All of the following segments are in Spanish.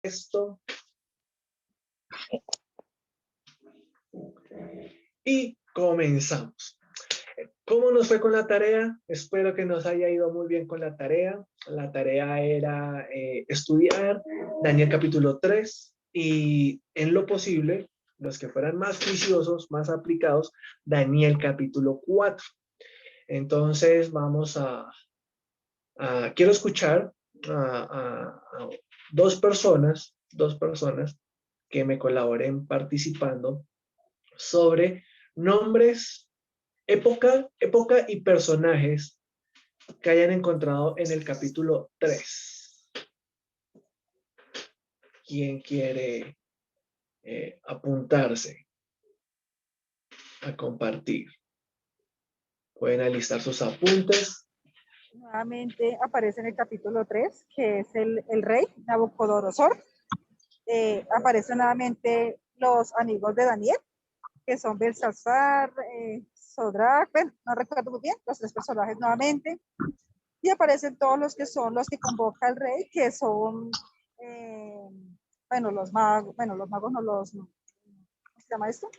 esto. Y comenzamos. ¿Cómo nos fue con la tarea? Espero que nos haya ido muy bien con la tarea. La tarea era estudiar Daniel capítulo 3 y en lo posible, los que fueran más juiciosos, más aplicados, Daniel capítulo 4. Entonces vamos quiero escuchar a dos personas que me colaboren participando sobre nombres, época y personajes que hayan encontrado en el capítulo 3. ¿Quién quiere apuntarse a compartir? Pueden alistar sus apuntes. Nuevamente aparece en el capítulo 3, que es el rey Nabucodonosor. Aparecen nuevamente los amigos de Daniel, que son Belsasar, Sodrac, bueno, no recuerdo muy bien, los tres personajes nuevamente. Y aparecen todos los que son los que convoca el rey, que son, los magos no, ¿cómo se llama esto?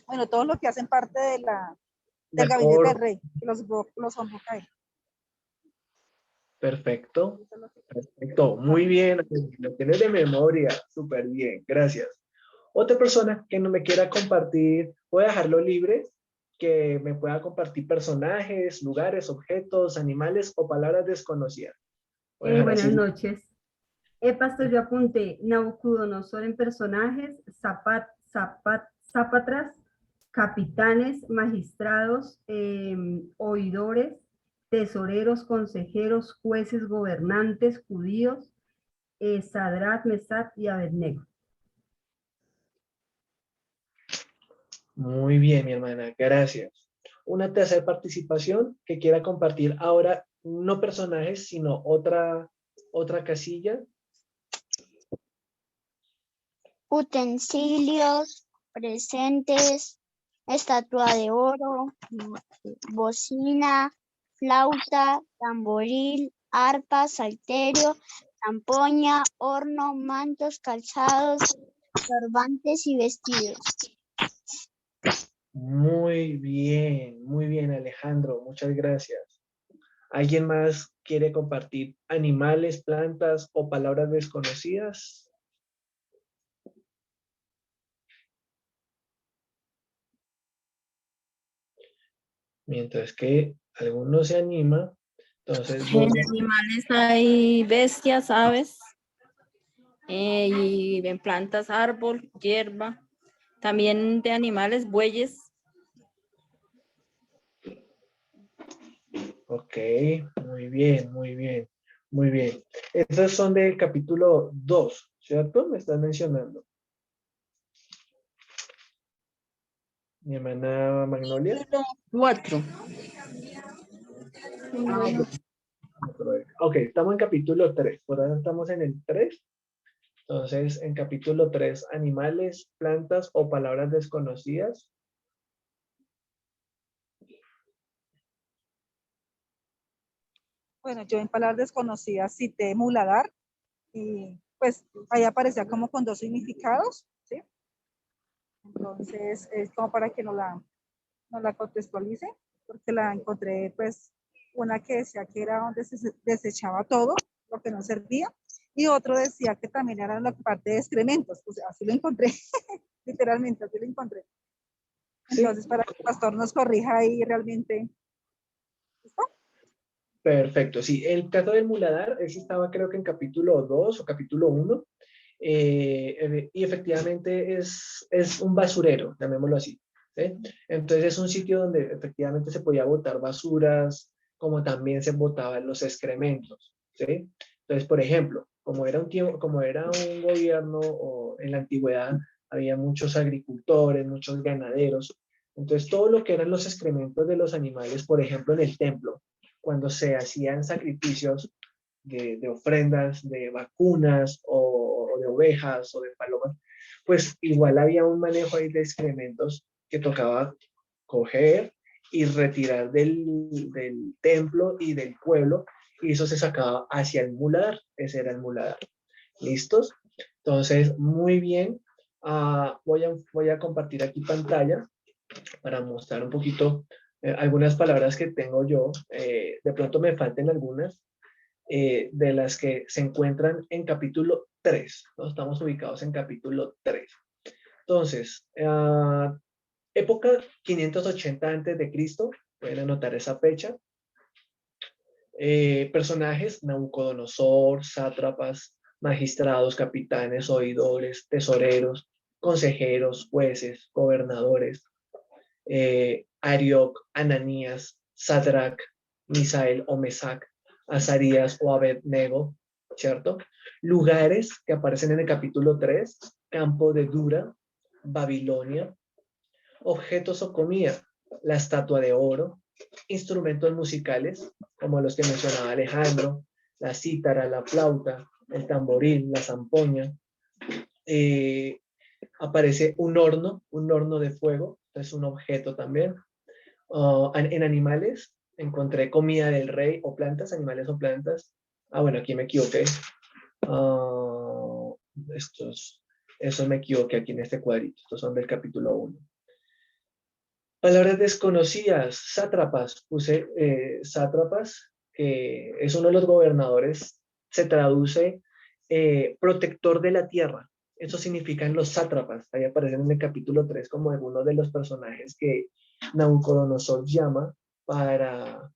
Bueno, todos los que hacen parte del gabinete del rey, que los convoca él. Perfecto, muy bien, lo tienes de memoria, súper bien, gracias. Otra persona que no me quiera compartir, voy a dejarlo libre, que me pueda compartir personajes, lugares, objetos, animales o palabras desconocidas. Buenas noches. Pastor, yo apunté Nabucodonosor en personajes, zapatras, capitanes, magistrados, oidores, tesoreros, consejeros, jueces, gobernantes, judíos, Sadrach, Mesach y Abednego. Muy bien, mi hermana, gracias. Una tercera participación que quiera compartir ahora, no personajes, sino otra casilla. Utensilios, presentes, estatua de oro, bocina, flauta, tamboril, arpa, salterio, zampoña, horno, mantos, calzados, turbantes y vestidos. Muy bien, Alejandro, muchas gracias. ¿Alguien más quiere compartir animales, plantas o palabras desconocidas? Mientras que alguno se anima, entonces... En animales hay bestias, aves, y en plantas árbol, hierba. También de animales, bueyes. Ok, muy bien. Estos son del capítulo 2, ¿cierto? Me estás mencionando. Mi hermana Magnolia. 4. Ok, estamos en capítulo 3. Por ahora estamos en el 3. Entonces, en capítulo 3, animales, plantas o palabras desconocidas. Bueno, yo en palabras desconocidas cité muladar, y pues ahí aparecía como con dos significados, ¿sí? Entonces, es como para que no la contextualice, porque la encontré, pues, una que decía que era donde se desechaba todo, lo que no servía, y otro decía que también era la parte de excrementos, o sea, así lo encontré, literalmente, así lo encontré. Entonces, sí, para que el pastor nos corrija ahí realmente. ¿Listo? Perfecto, sí. El caso del muladar, ese estaba creo que en capítulo 2 o capítulo 1. Y efectivamente es un basurero, llamémoslo así. ¿Sí? Entonces es un sitio donde efectivamente se podía botar basuras, como también se botaban los excrementos. ¿Sí? Entonces, por ejemplo, como era un gobierno o en la antigüedad, había muchos agricultores, muchos ganaderos. Entonces, todo lo que eran los excrementos de los animales, por ejemplo, en el templo, cuando se hacían sacrificios de ofrendas, de vacunas o de ovejas o de palomas, pues igual había un manejo ahí de excrementos que tocaba coger y retirar del templo y del pueblo, y eso se sacaba hacia el muladar. Ese era el muladar. ¿Listos? Entonces, muy bien. Voy a compartir aquí pantalla para mostrar un poquito algunas palabras que tengo yo. De pronto me falten algunas de las que se encuentran en capítulo 3, ¿no? Estamos ubicados en capítulo 3. Entonces, época 580 antes de Cristo, pueden anotar esa fecha. Personajes: Nabucodonosor, sátrapas, magistrados, capitanes, oidores, tesoreros, consejeros, jueces, gobernadores, Arioc, Ananías, Sadrach, Misael o Mesac, Azarías o Abednego, ¿cierto? Lugares que aparecen en el capítulo 3, campo de Dura, Babilonia. Objetos o comida: la estatua de oro. Instrumentos musicales, como los que mencionaba Alejandro: la cítara, la flauta, el tamboril, la zampoña. Aparece un horno de fuego, es un objeto también. En animales, encontré comida del rey o plantas, animales o plantas. Bueno, aquí me equivoqué. Eso me equivoqué aquí en este cuadrito. Estos son del capítulo 1. Palabras desconocidas: sátrapas. Puse sátrapas, que es uno de los gobernadores. Se traduce protector de la tierra. Eso significan los sátrapas. Ahí aparecen en el capítulo 3 como algunos de los personajes que Nabucodonosor llama para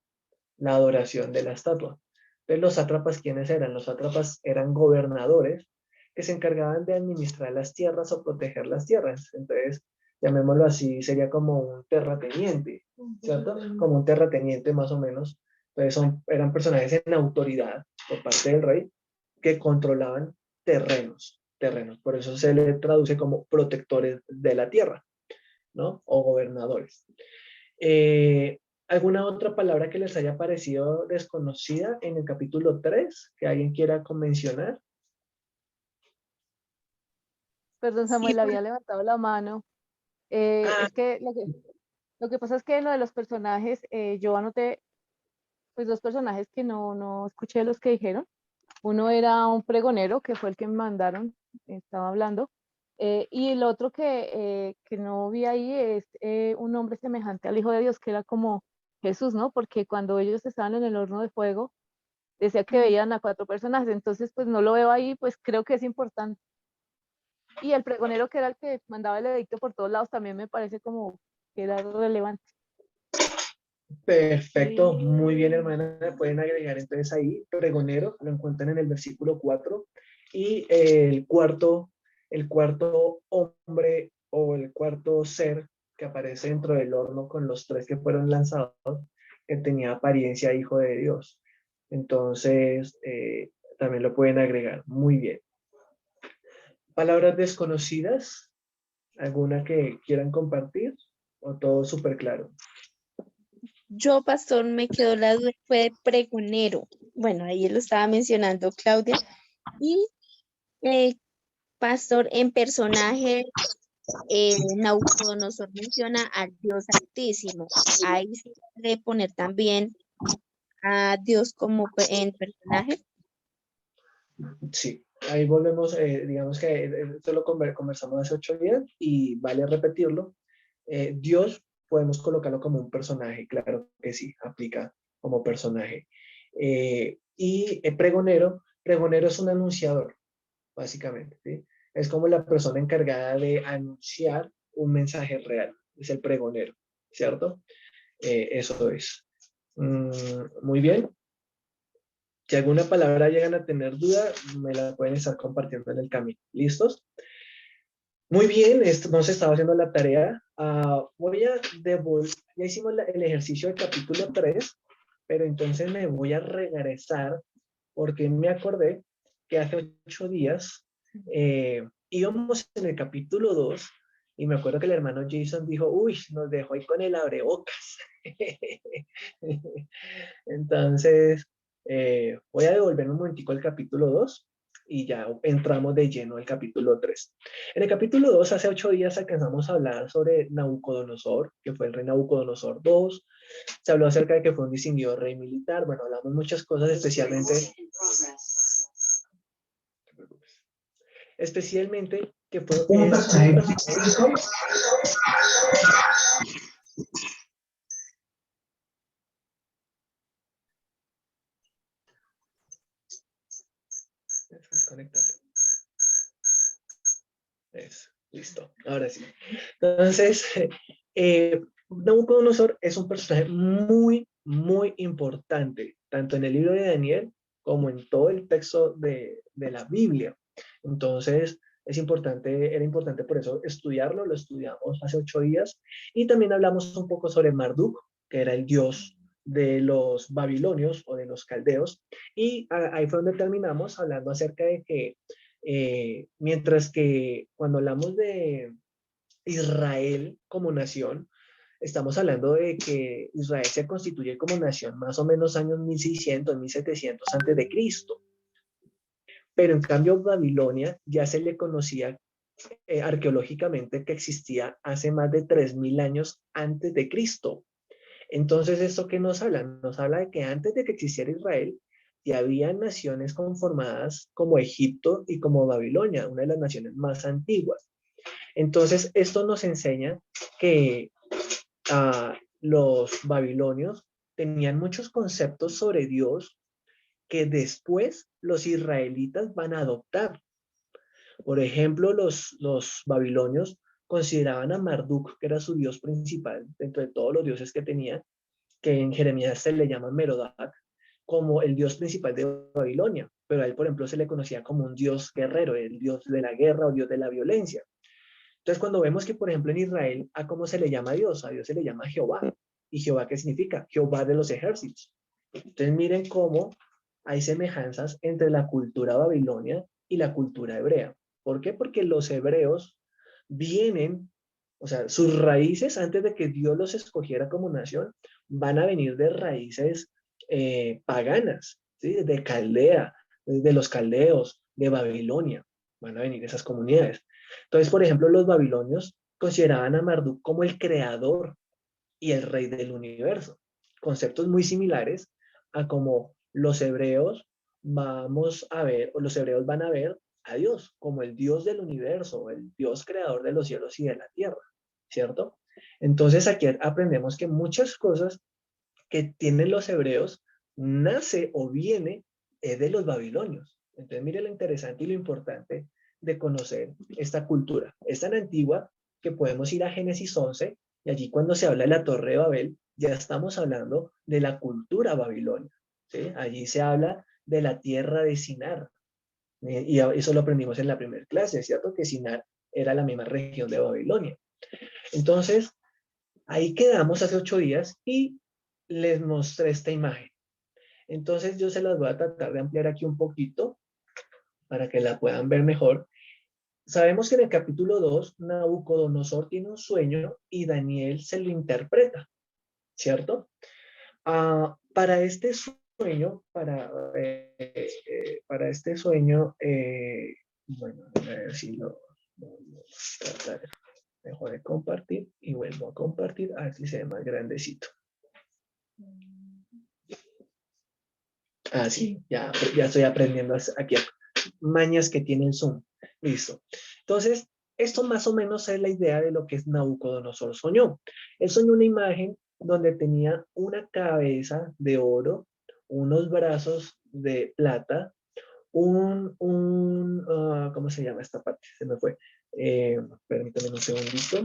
la adoración de la estatua. Entonces, los sátrapas, ¿quiénes eran? Los sátrapas eran gobernadores que se encargaban de administrar las tierras o proteger las tierras. Entonces, llamémoslo así, sería como un terrateniente, ¿cierto? Como un terrateniente más o menos. Entonces, eran personajes en autoridad por parte del rey que controlaban terrenos. Por eso se le traduce como protectores de la tierra, ¿no? O gobernadores. ¿Alguna otra palabra que les haya parecido desconocida en el capítulo 3 que alguien quiera mencionar? Perdón, Samuel, había levantado la mano. Es que lo que pasa es que lo de los personajes, yo anoté pues dos personajes que no escuché los que dijeron. Uno era un pregonero, que fue el que me mandaron, estaba hablando, y el otro que no vi ahí es un hombre semejante al Hijo de Dios, que era como Jesús, ¿no? Porque cuando ellos estaban en el horno de fuego, decía que veían a 4 personajes, entonces pues no lo veo ahí, pues creo que es importante. Y el pregonero, que era el que mandaba el edicto por todos lados, también me parece como que era relevante. Perfecto, muy bien, hermana. Pueden agregar entonces ahí pregonero, lo encuentran en el versículo 4. Y el cuarto hombre o el cuarto ser que aparece dentro del horno con los 3 que fueron lanzados, que tenía apariencia hijo de Dios. Entonces, también lo pueden agregar. Muy bien. Palabras desconocidas, ¿alguna que quieran compartir? ¿O todo súper claro? Yo, pastor, me quedó la duda, fue pregonero. Bueno, ahí lo estaba mencionando Claudia. Y, pastor, en personaje, Nabucodonosor menciona al Dios Altísimo. Ahí se puede poner también a Dios como en personaje. Sí, ahí volvemos, digamos que esto lo conversamos hace 8 días y vale repetirlo. Dios podemos colocarlo como un personaje, claro que sí, aplica como personaje. Pregonero es un anunciador, básicamente, ¿sí? Es como la persona encargada de anunciar un mensaje real, es el pregonero, ¿cierto? Eso es. Muy bien. Si alguna palabra llegan a tener duda, me la pueden estar compartiendo en el camino. ¿Listos? Muy bien, nos estaba haciendo la tarea. Voy a devolver, ya hicimos el ejercicio del capítulo 3, pero entonces me voy a regresar porque me acordé que hace 8 días íbamos en el capítulo 2 y me acuerdo que el hermano Jason dijo, uy, nos dejó ahí con el abrebocas. Entonces, voy a devolverme un momentico al capítulo 2 y ya entramos de lleno al capítulo 3. En el capítulo 2, hace 8 días alcanzamos a hablar sobre Nabucodonosor, que fue el rey Nabucodonosor II. Se habló acerca de que fue un distinguido rey militar. Bueno, hablamos muchas cosas, especialmente especialmente que fue Un personaje. Desconectarlo. Eso, listo, ahora sí. Entonces, Nabucodonosor es un personaje muy importante, tanto en el libro de Daniel como en todo el texto de la Biblia. Entonces, era importante por eso estudiarlo, lo estudiamos hace 8 días, y también hablamos un poco sobre Marduk, que era el dios de los babilonios o de los caldeos, y ahí fue donde terminamos hablando acerca de que mientras que cuando hablamos de Israel como nación, estamos hablando de que Israel se constituye como nación más o menos años 1600, 1700 antes de Cristo. Pero en cambio Babilonia ya se le conocía arqueológicamente que existía hace más de 3000 años antes de Cristo. Entonces, ¿esto qué nos habla? Nos habla de que antes de que existiera Israel, ya había naciones conformadas como Egipto y como Babilonia, una de las naciones más antiguas. Entonces, esto nos enseña que los babilonios tenían muchos conceptos sobre Dios que después los israelitas van a adoptar. Por ejemplo, los babilonios consideraban a Marduk, que era su dios principal, dentro de todos los dioses que tenía, que en Jeremías se le llama Merodach, como el dios principal de Babilonia, pero a él, por ejemplo, se le conocía como un dios guerrero, el dios de la guerra o dios de la violencia. Entonces, cuando vemos que, por ejemplo, en Israel, ¿a cómo se le llama a Dios? A Dios se le llama Jehová. ¿Y Jehová qué significa? Jehová de los ejércitos. Entonces, miren cómo hay semejanzas entre la cultura babilonia y la cultura hebrea. ¿Por qué? Porque los hebreos vienen, o sea, sus raíces, antes de que Dios los escogiera como nación, van a venir de raíces paganas, ¿sí? De Caldea, de los caldeos, de Babilonia, van a venir esas comunidades. Entonces, por ejemplo, los babilonios consideraban a Marduk como el creador y el rey del universo. Conceptos muy similares a como los hebreos vamos a ver, o los hebreos van a ver a Dios como el Dios del universo, el Dios creador de los cielos y de la tierra, ¿cierto? Entonces aquí aprendemos que muchas cosas que tienen los hebreos nace o viene de los babilonios. Entonces mire lo interesante y lo importante de conocer esta cultura. Es tan antigua que podemos ir a Génesis 11 y allí cuando se habla de la Torre de Babel ya estamos hablando de la cultura babilonia, ¿sí? Allí se habla de la tierra de Sinar, y eso lo aprendimos en la primera clase, ¿cierto? Que Sinar era la misma región de Babilonia. Entonces, ahí quedamos hace 8 días y les mostré esta imagen. Entonces yo se las voy a tratar de ampliar aquí un poquito para que la puedan ver mejor. Sabemos que en el capítulo 2, Nabucodonosor tiene un sueño y Daniel se lo interpreta, ¿cierto? Para este sueño, este sueño, bueno, a ver si lo tratar. Dejo de compartir y vuelvo a compartir, a ver si se ve más grandecito. Ah, sí, ya estoy aprendiendo aquí mañas que tiene el Zoom. Listo. Entonces, esto más o menos es la idea de lo que es Nabucodonosor soñó. Él soñó una imagen donde tenía una cabeza de oro, unos brazos de plata, ¿cómo se llama esta parte? Se me fue. Permítame un segundito.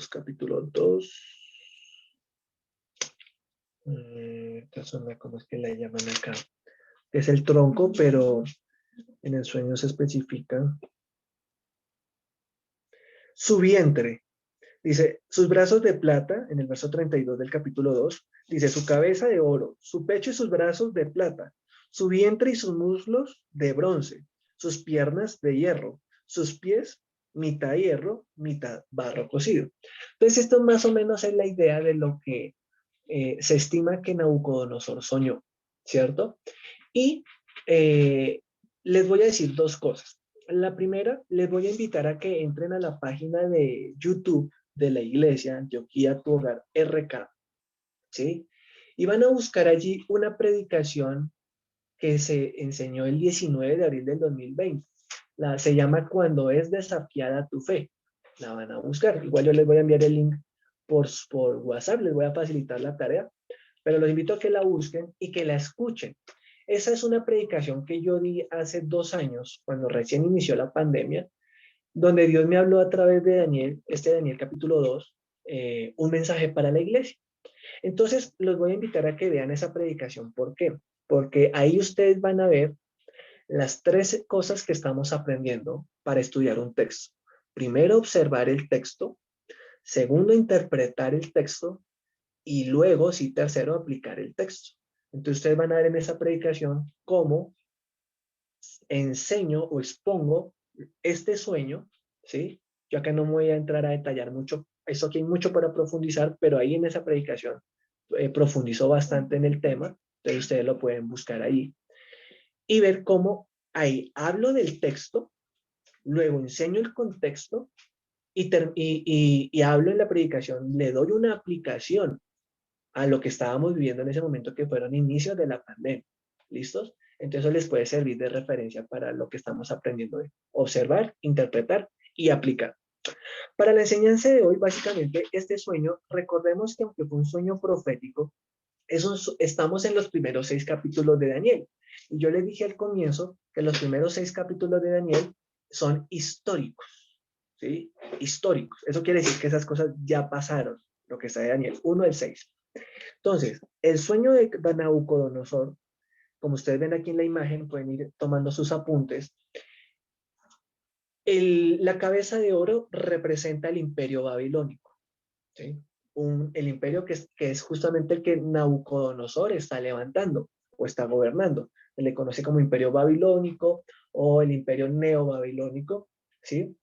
Capítulo 2. ¿Cómo es que la llaman acá? Es el tronco, pero en el sueño se especifica. Su vientre. Dice, sus brazos de plata, en el verso 32 del capítulo 2, dice, su cabeza de oro, su pecho y sus brazos de plata, su vientre y sus muslos de bronce, sus piernas de hierro, sus pies mitad hierro, mitad barro cocido. Entonces, esto más o menos es la idea de lo que se estima que Nabucodonosor soñó, ¿cierto? Y les voy a decir 2 cosas. La primera, les voy a invitar a que entren a la página de YouTube de la iglesia Antioquía Tu Hogar RK, ¿sí? Y van a buscar allí una predicación que se enseñó el 19 de abril del 2020. Se llama Cuando es desafiada tu fe. La van a buscar. Igual yo les voy a enviar el link por WhatsApp, les voy a facilitar la tarea, pero los invito a que la busquen y que la escuchen. Esa es una predicación que yo di hace 2 años, cuando recién inició la pandemia, donde Dios me habló a través de Daniel, Daniel capítulo 2, un mensaje para la iglesia. Entonces, los voy a invitar a que vean esa predicación. ¿Por qué? Porque ahí ustedes van a ver las 13 cosas que estamos aprendiendo para estudiar un texto. Primero, observar el texto. Segundo, interpretar el texto. Y luego, sí, tercero, aplicar el texto. Entonces, ustedes van a ver en esa predicación cómo enseño o expongo este sueño, ¿sí? Yo acá no me voy a entrar a detallar mucho, eso aquí hay mucho para profundizar, pero ahí en esa predicación profundizo bastante en el tema, entonces ustedes lo pueden buscar ahí y ver cómo ahí hablo del texto, luego enseño el contexto y hablo en la predicación, le doy una aplicación a lo que estábamos viviendo en ese momento que fueron inicios de la pandemia. ¿Listos? Entonces eso les puede servir de referencia para lo que estamos aprendiendo hoy. Observar, interpretar y aplicar. Para la enseñanza de hoy, básicamente, este sueño, recordemos que aunque fue un sueño profético, estamos en los primeros 6 capítulos de Daniel. Y yo les dije al comienzo que los primeros 6 capítulos de Daniel son históricos. ¿Sí? Históricos. Eso quiere decir que esas cosas ya pasaron, lo que está de Daniel 1 al 6. Entonces, el sueño de Nabucodonosor, como ustedes ven aquí en la imagen, pueden ir tomando sus apuntes. La cabeza de oro representa el imperio babilónico, ¿sí? El imperio que es justamente el que Nabucodonosor está levantando o está gobernando. Se le conoce como imperio babilónico o el imperio neobabilónico, ¿sí?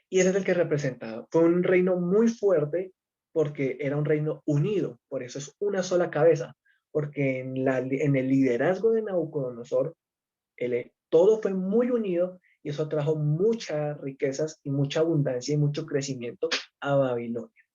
Y ese es el que representaba. Fue un reino muy fuerte porque era un reino unido, por eso es una sola cabeza, porque en el liderazgo de Nabucodonosor, todo fue muy unido y eso trajo muchas riquezas y mucha abundancia y mucho crecimiento a Babilonia.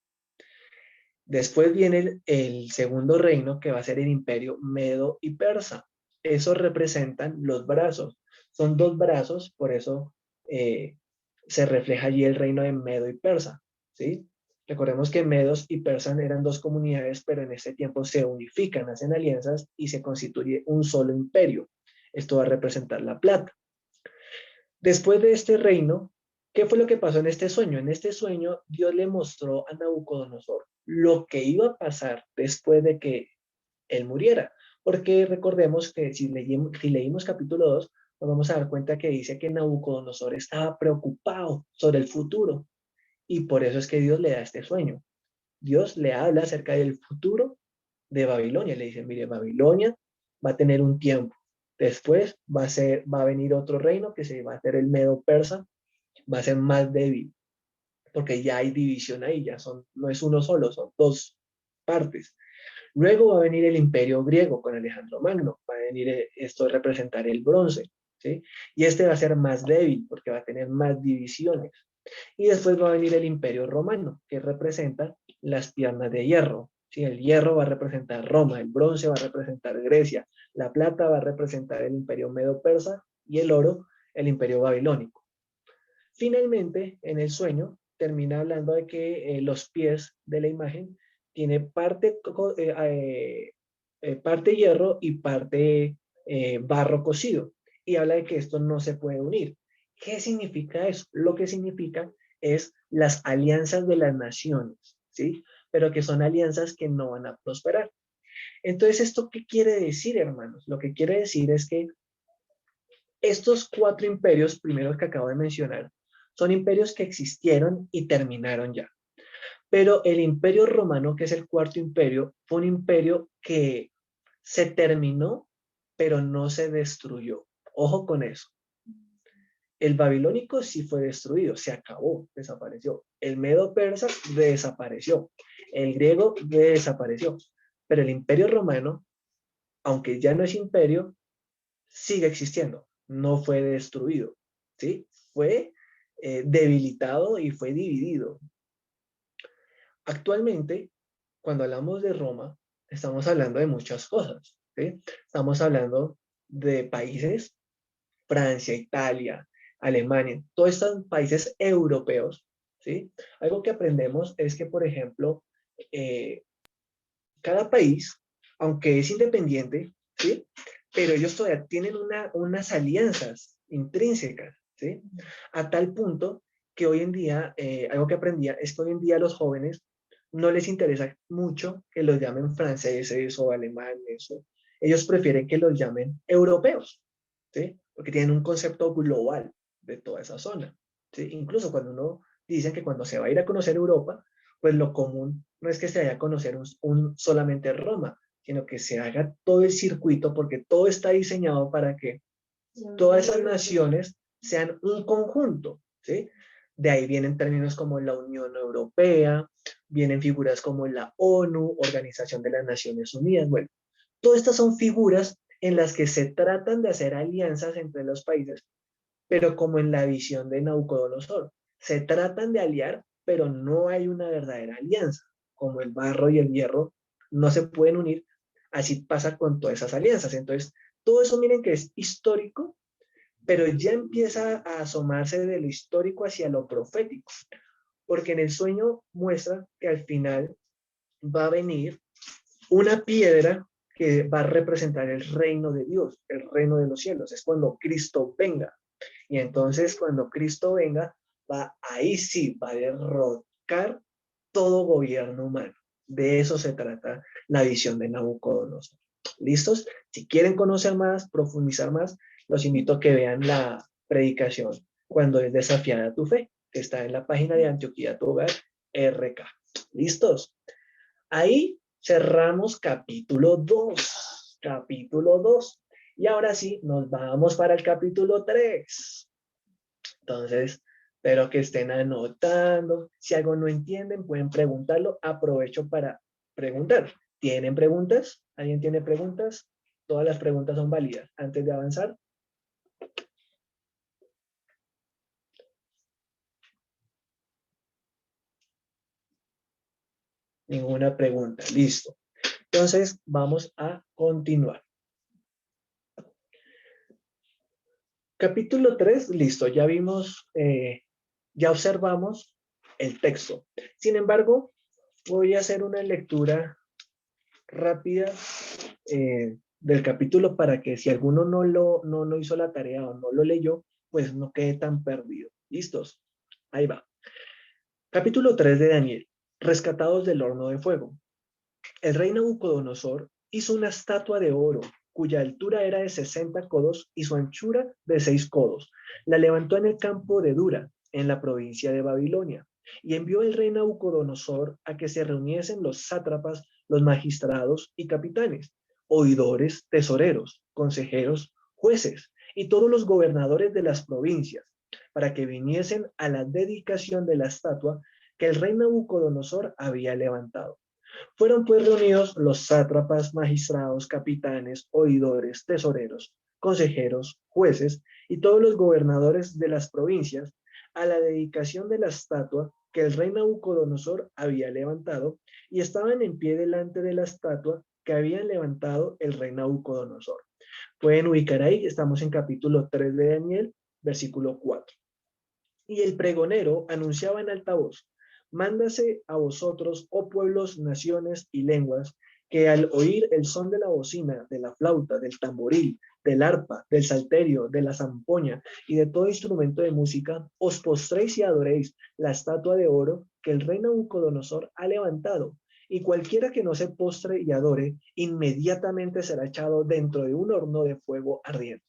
Después viene el segundo reino, que va a ser el imperio medo y persa. Eso representan los brazos. Son 2 brazos, por eso se refleja allí el reino de medo y persa, ¿sí? Recordemos que medos y persas eran 2 comunidades, pero en este tiempo se unifican, hacen alianzas y se constituye un solo imperio. Esto va a representar la plata. Después de este reino, ¿qué fue lo que pasó en este sueño? En este sueño, Dios le mostró a Nabucodonosor lo que iba a pasar después de que él muriera. Porque recordemos que si leímos capítulo 2, nos vamos a dar cuenta que dice que Nabucodonosor estaba preocupado sobre el futuro. Y por eso es que Dios le da este sueño. Dios le habla acerca del futuro de Babilonia. Le dice, mire, Babilonia va a tener un tiempo. Después va a venir otro reino que se va a hacer el medo persa, va a ser más débil, porque ya hay división ahí, no es uno solo, son 2 partes. Luego va a venir el imperio griego con Alejandro Magno, va a venir esto a representar el bronce, ¿sí? Y este va a ser más débil porque va a tener más divisiones. Y después va a venir el imperio romano, que representa las piernas de hierro. ¿Sí? El hierro va a representar Roma, el bronce va a representar Grecia, la plata va a representar el imperio medo-persa y el oro el imperio babilónico. Finalmente, en el sueño, termina hablando de que los pies de la imagen tiene parte hierro y parte barro cocido. Y habla de que esto no se puede unir. ¿Qué significa eso? Lo que significa es las alianzas de las naciones, ¿sí? Pero que son alianzas que no van a prosperar. Entonces, ¿esto qué quiere decir, hermanos? Lo que quiere decir es que estos 4 imperios, primeros que acabo de mencionar, son imperios que existieron y terminaron ya. Pero el imperio romano, que es el 4º imperio, fue un imperio que se terminó, pero no se destruyó. Ojo con eso. El babilónico sí fue destruido, se acabó, desapareció. El medo persa desapareció. El griego desapareció. Pero el imperio romano, aunque ya no es imperio, sigue existiendo. No fue destruido, ¿sí? Fue debilitado y fue dividido. Actualmente, cuando hablamos de Roma, estamos hablando de muchas cosas, ¿sí? Estamos hablando de países, Francia, Italia, Alemania, todos estos países europeos, ¿sí? Algo que aprendemos es que, por ejemplo, cada país, aunque es independiente, ¿sí? Pero ellos todavía tienen unas alianzas intrínsecas, ¿sí? A tal punto que hoy en día, algo que aprendía es que hoy en día a los jóvenes no les interesa mucho que los llamen franceses o alemanes, ellos prefieren que los llamen europeos, ¿sí? Porque tienen un concepto global de toda esa zona, ¿sí? Incluso cuando uno dice que cuando se va a ir a conocer Europa, pues lo común no es que se vaya a conocer solamente Roma, sino que se haga todo el circuito, porque todo está diseñado para que todas esas naciones sean un conjunto, ¿sí? De ahí vienen términos como la Unión Europea, vienen figuras como la ONU, Organización de las Naciones Unidas. Bueno, todas estas son figuras en las que se tratan de hacer alianzas entre los países, pero como en la visión de Nabucodonosor, se tratan de aliar, pero no hay una verdadera alianza, como el barro y el hierro no se pueden unir, así pasa con todas esas alianzas. Entonces, todo eso miren que es histórico, pero ya empieza a asomarse de lo histórico hacia lo profético, porque en el sueño muestra que al final va a venir una piedra que va a representar el reino de Dios, el reino de los cielos. Es cuando Cristo venga. Y entonces cuando Cristo venga, ahí sí va a derrocar todo gobierno humano. De eso se trata la visión de Nabucodonosor. ¿Listos? Si quieren conocer más, profundizar más, los invito a que vean la predicación Cuando es desafiada tu fe, que está en la página de Antioquía Tu Hogar RK. ¿Listos? Ahí cerramos capítulo 2. Capítulo 2. Y ahora sí, nos vamos para el capítulo 3. Entonces, espero que estén anotando. Si algo no entienden, pueden preguntarlo. Aprovecho para preguntar. ¿Tienen preguntas? ¿Alguien tiene preguntas? Todas las preguntas son válidas. Antes de avanzar. Ninguna pregunta. Listo. Entonces, vamos a continuar. Capítulo 3, listo. Ya vimos, ya observamos el texto. Sin embargo, voy a hacer una lectura rápida del capítulo para que si alguno no hizo la tarea o no lo leyó, pues no quede tan perdido. ¿Listos? Ahí va. Capítulo 3 de Daniel. Rescatados del horno de fuego. El rey Nabucodonosor hizo una estatua de oro cuya altura era de 60 codos y su anchura de 6 codos. La levantó en el campo de Dura, en la provincia de Babilonia, y envió el rey Nabucodonosor a que se reuniesen los sátrapas, los magistrados y capitanes, oidores, tesoreros, consejeros, jueces y todos los gobernadores de las provincias, para que viniesen a la dedicación de la estatua que el rey Nabucodonosor había levantado. Fueron pues reunidos los sátrapas, magistrados, capitanes, oidores, tesoreros, consejeros, jueces y todos los gobernadores de las provincias a la dedicación de la estatua que el rey Nabucodonosor había levantado, y estaban en pie delante de la estatua que había levantado el rey Nabucodonosor. Pueden ubicar ahí, estamos en capítulo 3 de Daniel, versículo 4. Y el pregonero anunciaba en alta voz: mándase a vosotros, oh pueblos, naciones y lenguas, que al oír el son de la bocina, de la flauta, del tamboril, del arpa, del salterio, de la zampoña y de todo instrumento de música, os postréis y adoréis la estatua de oro que el rey Nabucodonosor ha levantado. Y cualquiera que no se postre y adore, inmediatamente será echado dentro de un horno de fuego ardiente.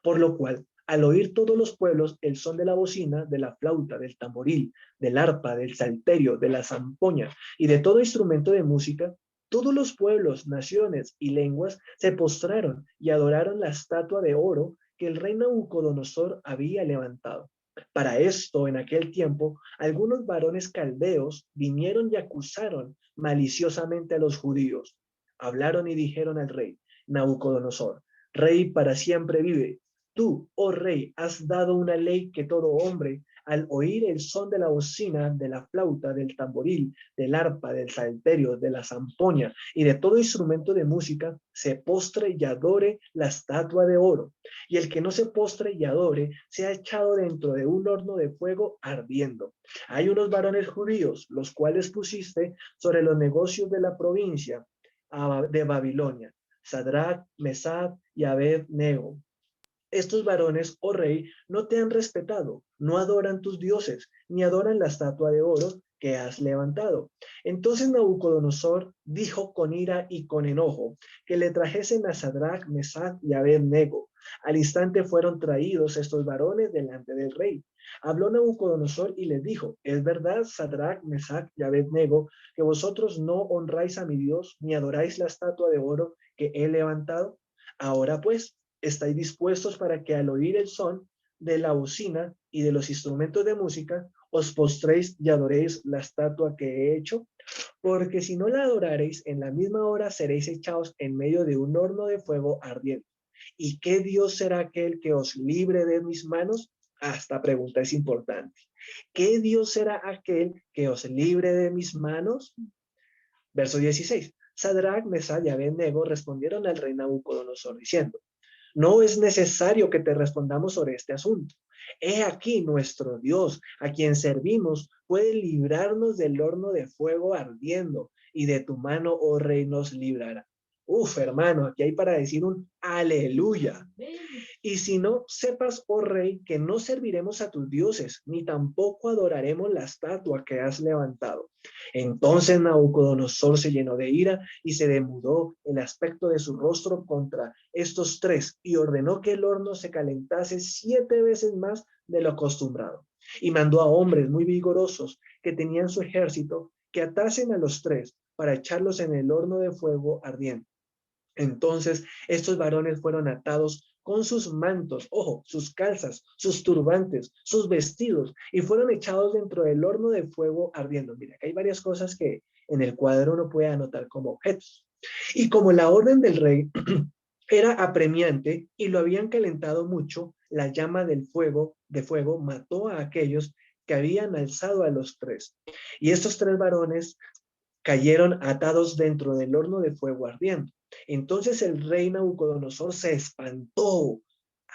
Por lo cual, al oír todos los pueblos el son de la bocina, de la flauta, del tamboril, del arpa, del salterio, de la zampoña y de todo instrumento de música, todos los pueblos, naciones y lenguas se postraron y adoraron la estatua de oro que el rey Nabucodonosor había levantado. Para esto, en aquel tiempo, algunos varones caldeos vinieron y acusaron maliciosamente a los judíos. Hablaron y dijeron al rey Nabucodonosor: Rey para siempre vive. Tú, oh rey, has dado una ley que todo hombre, al oír el son de la bocina, de la flauta, del tamboril, del arpa, del salterio, de la zampoña y de todo instrumento de música, se postre y adore la estatua de oro. Y el que no se postre y adore, sea echado dentro de un horno de fuego ardiendo. Hay unos varones judíos, los cuales pusiste sobre los negocios de la provincia de Babilonia, Sadrach, Mesach y Abed-nego. Estos varones, oh rey, no te han respetado, no adoran tus dioses, ni adoran la estatua de oro que has levantado. Entonces Nabucodonosor dijo con ira y con enojo que le trajesen a Sadrach, Mesach y Abed-nego. Al instante fueron traídos estos varones delante del rey. Habló Nabucodonosor y les dijo: ¿es verdad, Sadrach, Mesach y Abed-nego, que vosotros no honráis a mi Dios, ni adoráis la estatua de oro que he levantado? Ahora pues, ¿estáis dispuestos para que al oír el son de la bocina y de los instrumentos de música, os postréis y adoréis la estatua que he hecho? Porque si no la adoraréis, en la misma hora seréis echados en medio de un horno de fuego ardiente. ¿Y qué Dios será aquel que os libre de mis manos? Esta pregunta es importante. ¿Qué Dios será aquel que os libre de mis manos? Verso 16. Sadrach, Mesach y Abed-nego respondieron al rey Nabucodonosor diciendo: no es necesario que te respondamos sobre este asunto. He aquí nuestro Dios, a quien servimos, puede librarnos del horno de fuego ardiendo, y de tu mano, oh rey, nos librará. Uf, hermano, aquí hay para decir un aleluya. Y si no, sepas, oh rey, que no serviremos a tus dioses, ni tampoco adoraremos la estatua que has levantado. Entonces Nabucodonosor se llenó de ira y se demudó el aspecto de su rostro contra estos tres y ordenó que el horno se calentase 7 veces más de lo acostumbrado. Y mandó a hombres muy vigorosos que tenían su ejército que atasen a los tres para echarlos en el horno de fuego ardiente. Entonces estos varones fueron atados con sus mantos, ojo, sus calzas, sus turbantes, sus vestidos, y fueron echados dentro del horno de fuego ardiendo. Mira, acá hay varias cosas que en el cuadro uno puede anotar como objetos. Y como la orden del rey era apremiante y lo habían calentado mucho, la llama del fuego, mató a aquellos que habían alzado a los tres. Y estos tres varones cayeron atados dentro del horno de fuego ardiendo. Entonces el rey Nabucodonosor se espantó.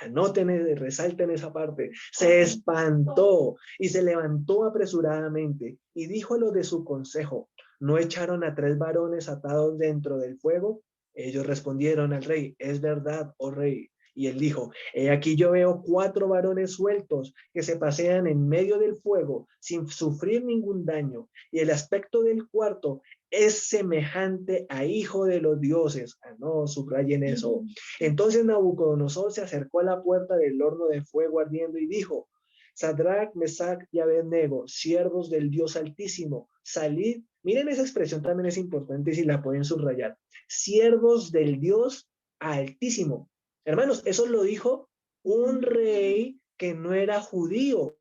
Anoten, resalten esa parte. Se espantó y se levantó apresuradamente y dijo a los de su consejo: ¿no echaron a 3 varones atados dentro del fuego? Ellos respondieron al rey: es verdad, oh rey. Y él dijo: he aquí yo veo 4 varones sueltos que se pasean en medio del fuego sin sufrir ningún daño, y el aspecto del cuarto es semejante a hijo de los dioses. No, subrayen eso. Entonces Nabucodonosor se acercó a la puerta del horno de fuego ardiendo y dijo: Sadrach, Mesach y Abed-nego, siervos del Dios Altísimo, salid. Miren, esa expresión también es importante si la pueden subrayar. Siervos del Dios Altísimo. Hermanos, eso lo dijo un rey que no era judío.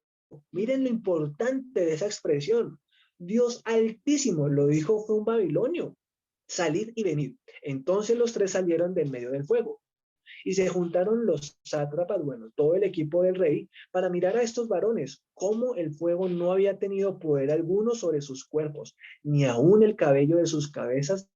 Miren lo importante de esa expresión. Dios Altísimo, lo dijo, fue un babilonio. Salid y venid. Entonces los tres salieron del medio del fuego. Y se juntaron los sátrapas, bueno, todo el equipo del rey, para mirar a estos varones, cómo el fuego no había tenido poder alguno sobre sus cuerpos, ni aún el cabello de sus cabezas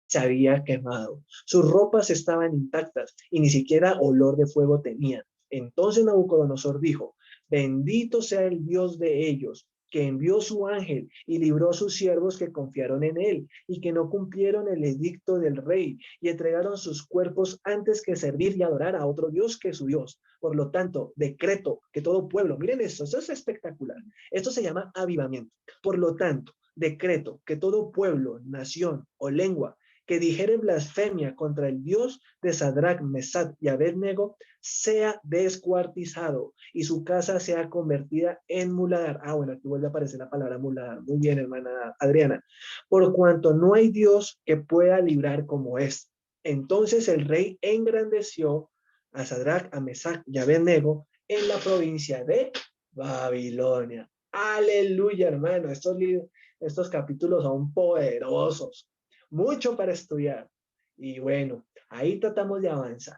se había quemado. Sus ropas estaban intactas y ni siquiera olor de fuego tenían. Entonces Nabucodonosor dijo: bendito sea el Dios de ellos, que envió su ángel y libró a sus siervos que confiaron en él y que no cumplieron el edicto del rey y entregaron sus cuerpos antes que servir y adorar a otro Dios que su Dios. Por lo tanto, decreto que todo pueblo, miren esto es espectacular. Esto se llama avivamiento. Por lo tanto, decreto que todo pueblo, nación o lengua que dijere blasfemia contra el Dios de Sadrach, Mesach y Abed-nego sea descuartizado y su casa sea convertida en muladar. Bueno, aquí vuelve a aparecer la palabra muladar. Muy bien, hermana Adriana. Por cuanto no hay Dios que pueda librar como es. Entonces el rey engrandeció a Sadrach, a Mesach y Abed-nego en la provincia de Babilonia. Aleluya, hermano. Estos capítulos son poderosos. Mucho para estudiar. Y bueno, ahí tratamos de avanzar.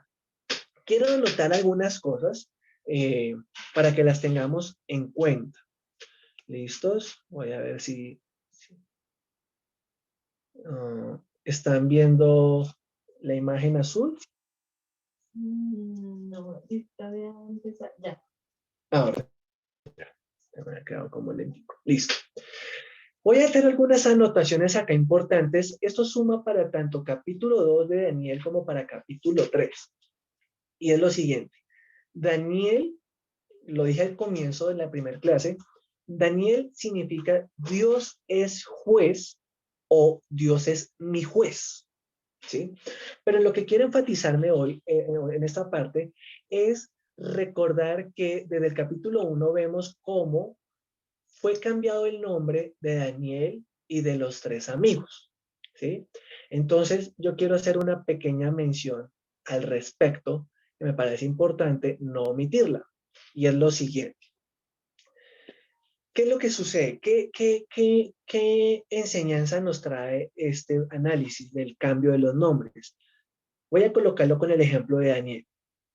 Quiero anotar algunas cosas para que las tengamos en cuenta. ¿Listos? Voy a ver si están viendo la imagen azul. No, está bien, ya. Ahora, ya me ha quedado como lentico. Listo. Voy a hacer algunas anotaciones acá importantes. Esto suma para tanto capítulo 2 de Daniel como para capítulo 3. Y es lo siguiente. Daniel, lo dije al comienzo de la primera clase, Daniel significa Dios es juez o Dios es mi juez. ¿Sí? Pero lo que quiero enfatizarme hoy en esta parte es recordar que desde el capítulo 1 vemos cómo fue cambiado el nombre de Daniel y de los 3 amigos. ¿Sí? Entonces yo quiero hacer una pequeña mención al respecto que me parece importante no omitirla. Y es lo siguiente. ¿Qué es lo que sucede? ¿Qué enseñanza nos trae este análisis del cambio de los nombres? Voy a colocarlo con el ejemplo de Daniel.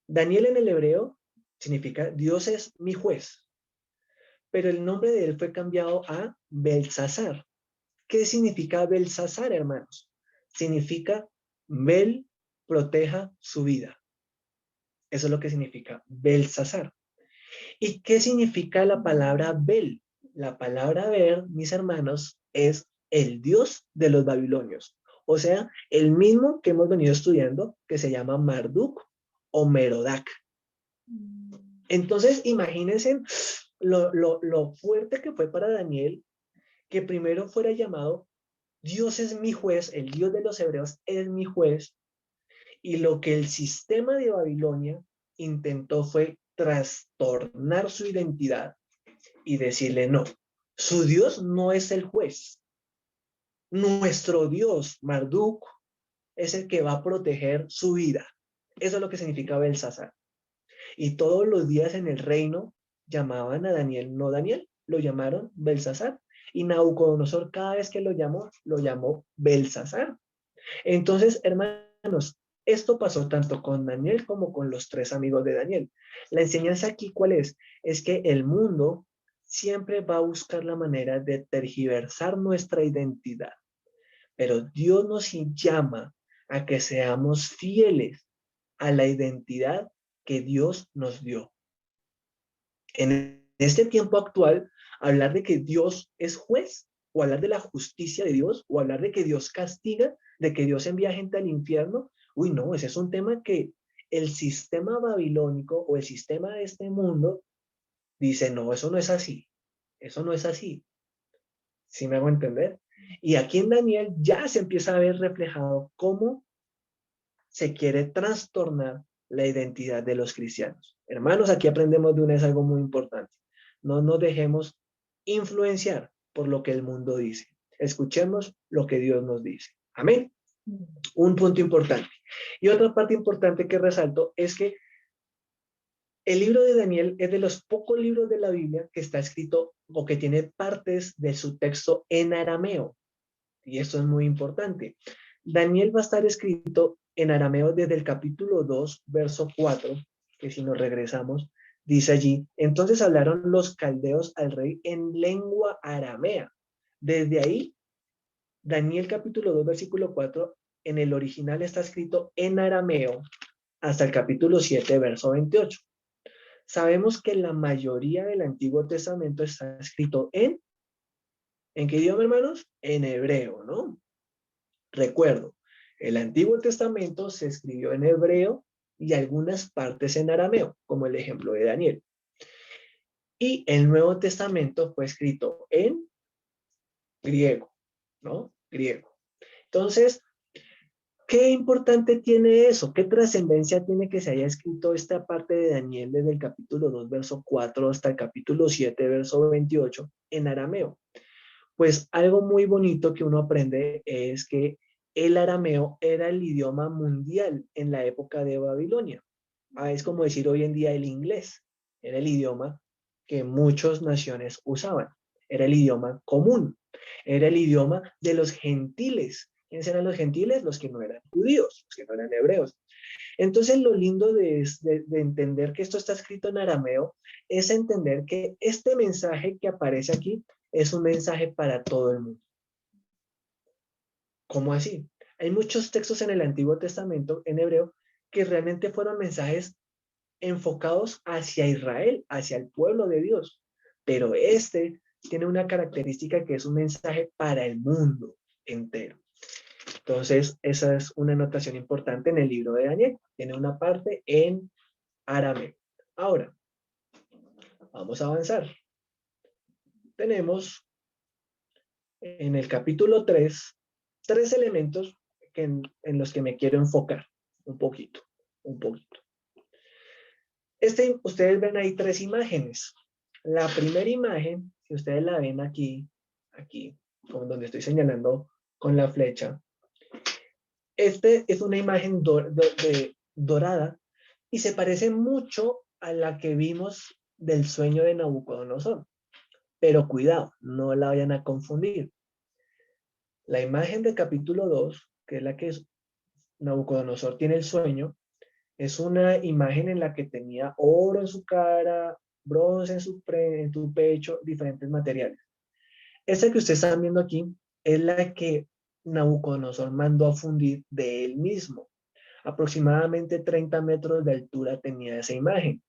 Daniel en el hebreo significa Dios es mi juez, pero el nombre de él fue cambiado a Belsasar. ¿Qué significa Belsasar, hermanos? Significa Bel proteja su vida. Eso es lo que significa Belsasar. ¿Y qué significa la palabra Bel? La palabra Bel, mis hermanos, es el Dios de los babilonios. O sea, el mismo que hemos venido estudiando, que se llama Marduk o Merodac. Entonces, imagínense lo fuerte que fue para Daniel que primero fuera llamado Dios es mi juez, el Dios de los hebreos es mi juez, y lo que el sistema de Babilonia intentó fue trastornar su identidad y decirle no, su Dios no es el juez. Nuestro Dios, Marduk, es el que va a proteger su vida. Eso es lo que significa Belsasar. Y todos los días en el reino llamaban a Daniel, no Daniel, lo llamaron Belsasar. Y Nabucodonosor cada vez que lo llamó Belsasar. Entonces, hermanos, esto pasó tanto con Daniel como con los 3 amigos de Daniel. La enseñanza aquí, ¿cuál es? Es que el mundo siempre va a buscar la manera de tergiversar nuestra identidad. Pero Dios nos llama a que seamos fieles a la identidad que Dios nos dio. En este tiempo actual, hablar de que Dios es juez, o hablar de la justicia de Dios, o hablar de que Dios castiga, de que Dios envía gente al infierno, uy, no, ese es un tema que el sistema babilónico o el sistema de este mundo dice, no, eso no es así, eso no es así. ¿Sí me hago entender? Y aquí en Daniel ya se empieza a ver reflejado cómo se quiere trastornar la identidad de los cristianos. Hermanos, aquí aprendemos de una vez algo muy importante. No nos dejemos influenciar por lo que el mundo dice. Escuchemos lo que Dios nos dice. Amén. Un punto importante. Y otra parte importante que resalto es que el libro de Daniel es de los pocos libros de la Biblia que está escrito o que tiene partes de su texto en arameo. Y esto es muy importante. Daniel va a estar escrito en arameo desde el capítulo 2, verso 4, que si nos regresamos, dice allí, entonces hablaron los caldeos al rey en lengua aramea. Desde ahí, Daniel capítulo 2, versículo 4, en el original está escrito en arameo hasta el capítulo 7, verso 28. Sabemos que la mayoría del Antiguo Testamento está escrito ¿en qué idioma, hermanos? En hebreo, ¿no? Recuerdo, el Antiguo Testamento se escribió en hebreo y algunas partes en arameo, como el ejemplo de Daniel. Y el Nuevo Testamento fue escrito en griego, ¿no? Griego. Entonces, ¿qué importante tiene eso? ¿Qué trascendencia tiene que se haya escrito esta parte de Daniel desde el capítulo 2, verso 4 hasta el capítulo 7, verso 28 en arameo? Pues algo muy bonito que uno aprende es que el arameo era el idioma mundial en la época de Babilonia. Es como decir hoy en día el inglés. Era el idioma que muchas naciones usaban. Era el idioma común. Era el idioma de los gentiles. ¿Quiénes eran los gentiles? Los que no eran judíos, los que no eran hebreos. Entonces, lo lindo de entender que esto está escrito en arameo es entender que este mensaje que aparece aquí es un mensaje para todo el mundo. ¿Cómo así? Hay muchos textos en el Antiguo Testamento, en hebreo, que realmente fueron mensajes enfocados hacia Israel, hacia el pueblo de Dios. Pero este tiene una característica que es un mensaje para el mundo entero. Entonces, esa es una anotación importante en el libro de Daniel. Tiene una parte en arameo. Ahora, vamos a avanzar. Tenemos en el capítulo 3, 3 elementos en los que me quiero enfocar un poquito. Ustedes ven ahí 3 imágenes. La primera imagen, si ustedes la ven aquí, con donde estoy señalando con la flecha, es una imagen dorada y se parece mucho a la que vimos del sueño de Nabucodonosor. Pero cuidado, no la vayan a confundir. La imagen del capítulo 2, que es la que Nabucodonosor tiene el sueño, es una imagen en la que tenía oro en su cara, bronce en su pecho, diferentes materiales. Esta que ustedes están viendo aquí es la que Nabucodonosor mandó a fundir de él mismo. Aproximadamente 30 metros de altura tenía esa imagen.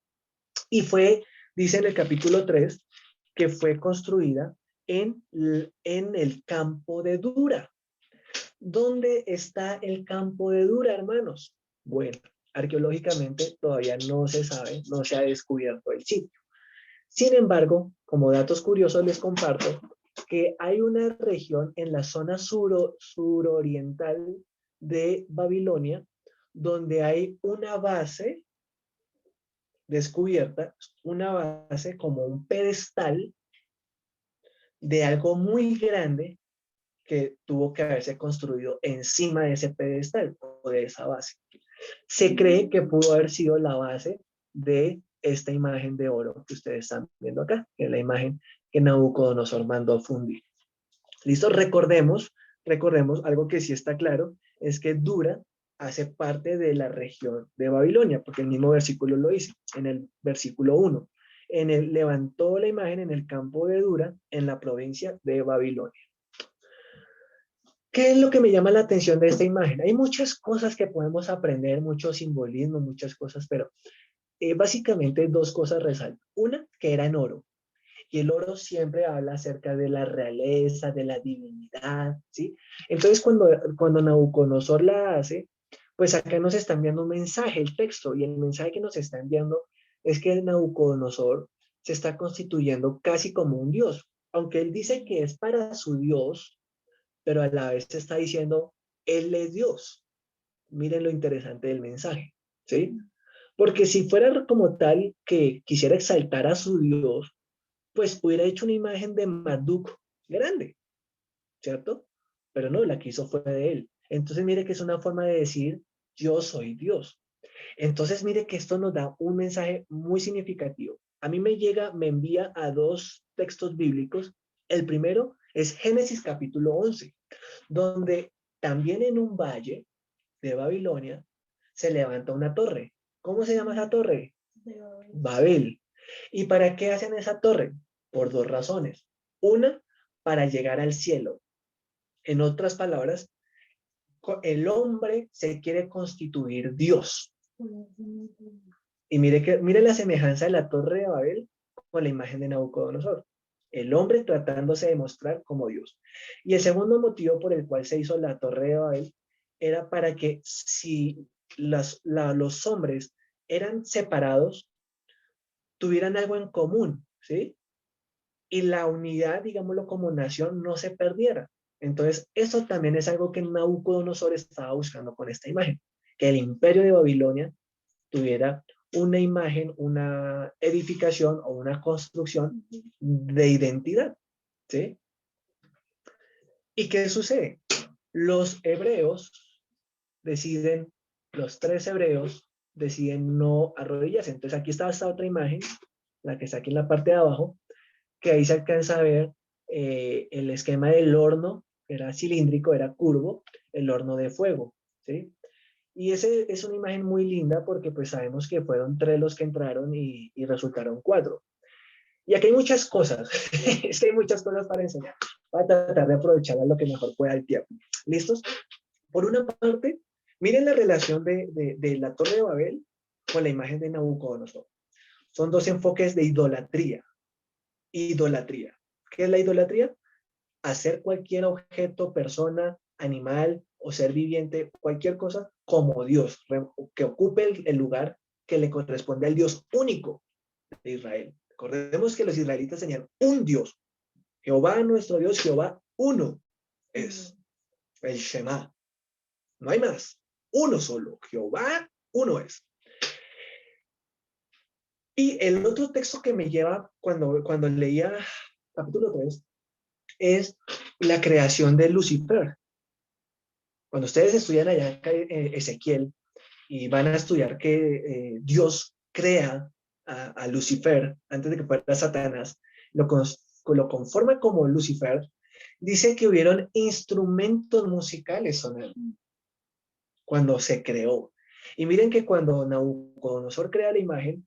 Y dice en el capítulo 3, que fue construida en el campo de Dura. ¿Dónde está el campo de Dura, hermanos? Bueno, arqueológicamente todavía no se sabe, no se ha descubierto el sitio. Sin embargo, como datos curiosos les comparto que hay una región en la zona suroriental de Babilonia donde hay una base descubierta, una base como un pedestal de algo muy grande que tuvo que haberse construido encima de ese pedestal o de esa base. Se cree que pudo haber sido la base de esta imagen de oro que ustedes están viendo acá, que es la imagen que Nabucodonosor mandó a fundir. ¿Listo? Recordemos algo que sí está claro, es que Dura hace parte de la región de Babilonia, porque el mismo versículo lo dice, en el versículo 1. Levantó la imagen en el campo de Dura, en la provincia de Babilonia. ¿Qué es lo que me llama la atención de esta imagen? Hay muchas cosas que podemos aprender, mucho simbolismo, muchas cosas, pero básicamente 2 cosas resaltan. Una, que era en oro. Y el oro siempre habla acerca de la realeza, de la divinidad, ¿sí? Entonces, cuando Nabucodonosor la hace, pues acá nos está enviando un mensaje, el texto, y el mensaje que nos está enviando es que Nabucodonosor se está constituyendo casi como un dios. Aunque él dice que es para su Dios, pero a la vez está diciendo, él es Dios. Miren lo interesante del mensaje, ¿sí? Porque si fuera como tal que quisiera exaltar a su Dios, pues hubiera hecho una imagen de Marduk grande, ¿cierto? Pero no, la que hizo fue de él. Entonces mire que es una forma de decir, yo soy Dios. Entonces mire que esto nos da un mensaje muy significativo. A mí me envía a 2 textos bíblicos. El primero es Génesis capítulo 11, donde también en un valle de Babilonia se levanta una torre. ¿Cómo se llama esa torre? Babel. ¿Y para qué hacen esa torre? Por 2 razones. Una, para llegar al cielo. En otras palabras, el hombre se quiere constituir Dios. Y mire la semejanza de la torre de Babel con la imagen de Nabucodonosor. El hombre tratándose de mostrar como Dios. Y el segundo motivo por el cual se hizo la torre de Babel era para que si los hombres eran separados, tuvieran algo en común, ¿sí? Y la unidad, digámoslo, como nación no se perdiera. Entonces, eso también es algo que Nabucodonosor estaba buscando con esta imagen, que el imperio de Babilonia tuviera una imagen, una edificación o una construcción de identidad, ¿sí? ¿Y qué sucede? Los 3 hebreos deciden no arrodillarse. Entonces aquí está esta otra imagen, la que está aquí en la parte de abajo, que ahí se alcanza a ver el esquema del horno, era cilíndrico, era curvo, el horno de fuego, ¿sí? Y ese es una imagen muy linda porque pues sabemos que fueron 3 los que entraron y resultaron 4. Y aquí hay muchas cosas, es que hay muchas cosas para enseñar. Voy a tratar de aprovechar lo que mejor pueda el tiempo. ¿Listos? Por una parte, miren la relación de la Torre de Babel con la imagen de Nabucodonosor. Son 2 enfoques de idolatría. Idolatría. ¿Qué es la idolatría? Hacer cualquier objeto, persona, animal o ser viviente, cualquier cosa como Dios, que ocupe el lugar que le corresponde al Dios único de Israel. Recordemos que los israelitas tenían un Dios. Jehová, nuestro Dios, Jehová uno es el Shema. No hay más. Uno solo. Jehová uno es. Y el otro texto que me lleva cuando leía capítulo 3 es la creación de Lucifer. Cuando ustedes estudian allá Ezequiel y van a estudiar que Dios crea a Lucifer antes de que fuera Satanás, lo conforma como Lucifer, dice que hubieron instrumentos musicales sonando cuando se creó. Y miren que cuando Nabucodonosor crea la imagen,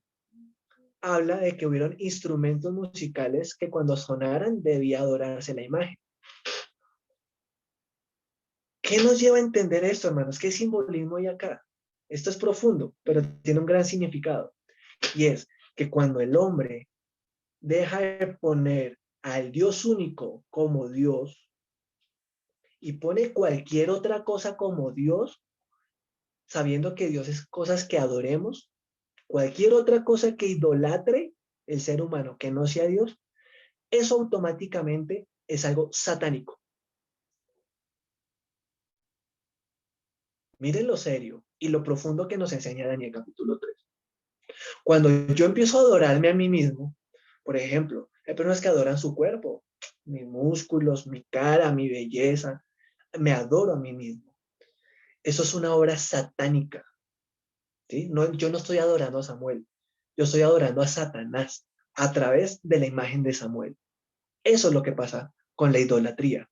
habla de que hubieron instrumentos musicales que cuando sonaran debía adorarse la imagen. ¿Qué nos lleva a entender esto, hermanos? ¿Qué simbolismo hay acá? Esto es profundo, pero tiene un gran significado. Y es que cuando el hombre deja de poner al Dios único como Dios y pone cualquier otra cosa como Dios, sabiendo que Dios es cosas que adoremos, cualquier otra cosa que idolatre el ser humano que no sea Dios, eso automáticamente es algo satánico. Miren lo serio y lo profundo que nos enseña Daniel capítulo 3. Cuando yo empiezo a adorarme a mí mismo, por ejemplo, hay personas que adoran su cuerpo, mis músculos, mi cara, mi belleza, me adoro a mí mismo. Eso es una obra satánica. ¿Sí? No, yo no estoy adorando a Samuel, yo estoy adorando a Satanás a través de la imagen de Samuel. Eso es lo que pasa con la idolatría.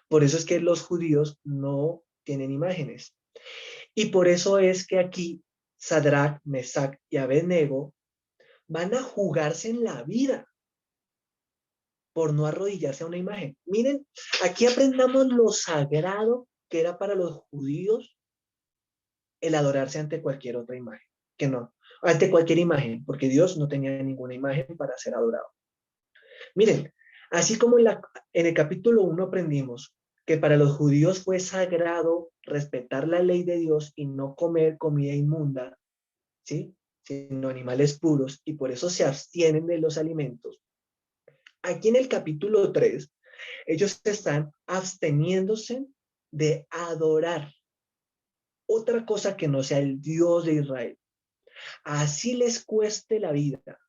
Por eso es que los judíos no tienen imágenes. Y por eso es que aquí Sadrach, Mesach y Abednego van a jugarse en la vida por no arrodillarse a una imagen. Miren, aquí aprendamos lo sagrado que era para los judíos el adorarse ante cualquier otra imagen, que no, ante cualquier imagen, porque Dios no tenía ninguna imagen para ser adorado. Miren, así como en el capítulo 1 aprendimos que para los judíos fue sagrado respetar la ley de Dios y no comer comida inmunda, ¿sí? Sino animales puros, y por eso se abstienen de los alimentos. Aquí en el capítulo 3, ellos están absteniéndose de adorar otra cosa que no sea el Dios de Israel. Así les cueste la vida.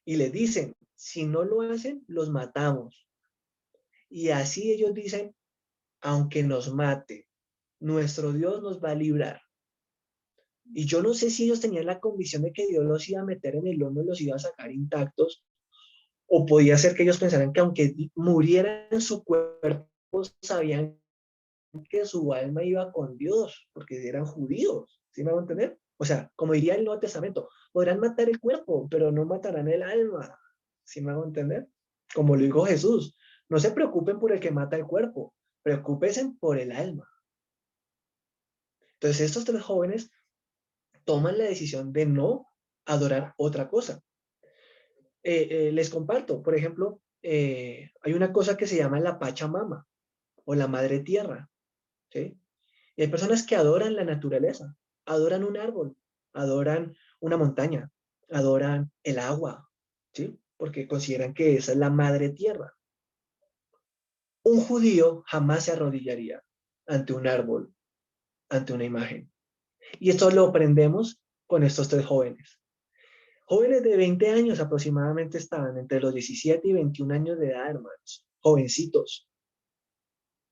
Y les dicen, si no lo hacen, los matamos. Y así ellos dicen, aunque nos mate, nuestro Dios nos va a librar. Y yo no sé si ellos tenían la convicción de que Dios los iba a meter en el lomo y los iba a sacar intactos, o podía ser que ellos pensaran que aunque murieran en su cuerpo, sabían que su alma iba con Dios, porque eran judíos. ¿Sí me van a entender? O sea, como diría el Nuevo Testamento, podrán matar el cuerpo, pero no matarán el alma. ¿Sí me van a entender? Como lo dijo Jesús, no se preocupen por el que mata el cuerpo, preocúpense por el alma. Entonces estos 3 jóvenes toman la decisión de no adorar otra cosa. Les comparto, por ejemplo, hay una cosa que se llama la Pachamama o la Madre Tierra, ¿sí? Y hay personas que adoran la naturaleza, adoran un árbol, adoran una montaña, adoran el agua, ¿sí? Porque consideran que esa es la Madre Tierra. Un judío jamás se arrodillaría ante un árbol, ante una imagen. Y esto lo aprendemos con estos 3 jóvenes. Jóvenes de 20 años aproximadamente estaban, entre los 17 y 21 años de edad, hermanos, jovencitos.